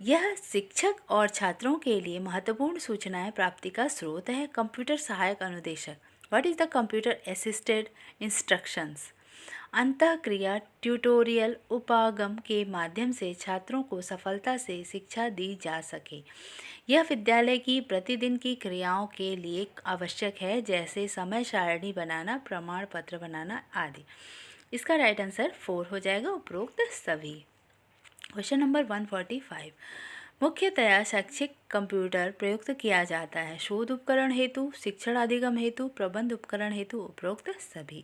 यह शिक्षक और छात्रों के लिए महत्वपूर्ण सूचनाएं प्राप्ति का स्रोत है। कंप्यूटर सहायक अनुदेशक, what is the computer assisted instructions? अंतःक्रिया ट्यूटोरियल उपागम के माध्यम से छात्रों को सफलता से शिक्षा दी जा सके। यह विद्यालय की प्रतिदिन की क्रियाओं के लिए आवश्यक है, जैसे समय सारणी बनाना, प्रमाण पत्र बनाना आदि। इसका राइट आंसर 4 हो जाएगा, उपरोक्त सभी। क्वेश्चन नंबर 145, मुख्यतया शैक्षिक कंप्यूटर प्रयुक्त किया जाता है शोध उपकरण हेतु, शिक्षण अधिगम हेतु, प्रबंध उपकरण हेतु, उपरोक्त सभी।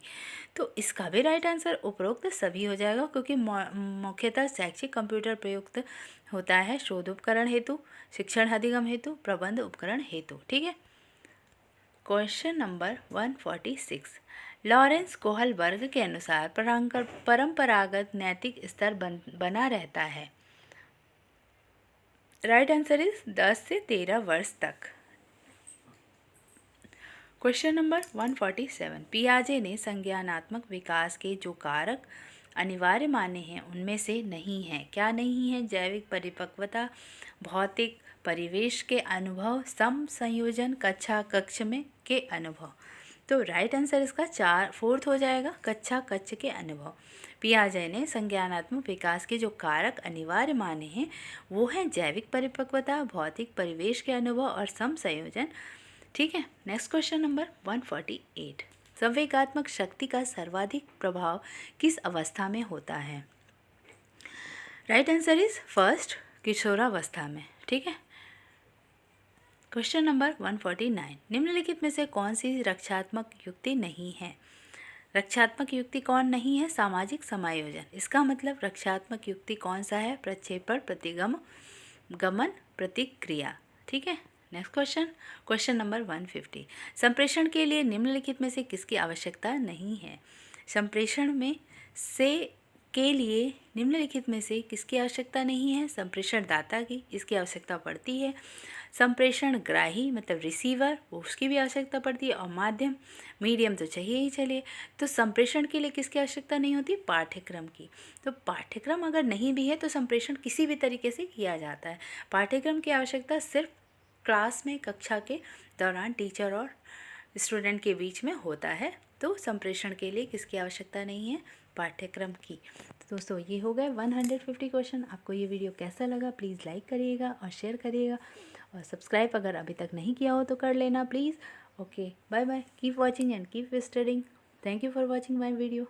तो इसका भी राइट आंसर उपरोक्त सभी हो जाएगा, क्योंकि मुख्यतः शैक्षिक कंप्यूटर प्रयुक्त होता है शोध उपकरण हेतु, शिक्षण अधिगम हेतु, प्रबंध उपकरण हेतु। ठीक है। क्वेश्चन नंबर 146, लॉरेंस कोहल वर्ग के अनुसार परंपरागत नैतिक स्तर बना रहता है। राइट आंसर इज 10 से 13 वर्ष तक। क्वेश्चन नंबर 147, पियाजे ने संज्ञानात्मक विकास के जो कारक अनिवार्य माने हैं उनमें से नहीं है। क्या नहीं है? जैविक परिपक्वता, भौतिक परिवेश के अनुभव, सम संयोजन, कक्ष में के अनुभव। तो राइट आंसर इसका 4 हो जाएगा, कक्ष के अनुभव। पियाजे ने संज्ञानात्मक विकास के जो कारक अनिवार्य माने हैं वो हैं जैविक परिपक्वता, भौतिक परिवेश के अनुभव और सम संयोजन। ठीक है। नेक्स्ट क्वेश्चन नंबर 148, संवेगात्मक शक्ति का सर्वाधिक प्रभाव किस अवस्था में होता है? राइट आंसर इज फर्स्ट, किशोरावस्था में। ठीक है। क्वेश्चन नंबर 149, निम्नलिखित में से कौन सी रक्षात्मक युक्ति नहीं है? रक्षात्मक युक्ति कौन नहीं है? सामाजिक समायोजन। इसका मतलब रक्षात्मक युक्ति कौन सा है? प्रक्षेपण, प्रतिगमन, प्रतिक्रिया। ठीक है। Next question, question number 150। संप्रेषण के लिए निम्नलिखित में से किसकी आवश्यकता नहीं है? संप्रेषण में से के लिए निम्नलिखित में से किसकी आवश्यकता नहीं है? संप्रेषण दाता की, इसकी आवश्यकता पड़ती है। संप्रेषण ग्राही मतलब रिसीवर, उसकी भी आवश्यकता पड़ती है। और माध्यम, मीडियम तो चाहिए ही चलिए। तो संप्रेषण के लिए किसकी आवश्यकता नहीं होती? पाठ्यक्रम की। तो पाठ्यक्रम अगर नहीं भी है तो संप्रेषण किसी भी तरीके से किया जाता है। पाठ्यक्रम की आवश्यकता सिर्फ क्लास में, कक्षा के दौरान टीचर और स्टूडेंट के बीच में होता है। तो संप्रेषण के लिए किसकी आवश्यकता नहीं है? पाठ्यक्रम की। तो दोस्तों ये हो गए 150 क्वेश्चन। आपको ये वीडियो कैसा लगा प्लीज़ लाइक करिएगा और शेयर करिएगा, और सब्सक्राइब अगर अभी तक नहीं किया हो तो कर लेना please. Okay, bye bye, keep watching and keep studying. Thank you for watching my video.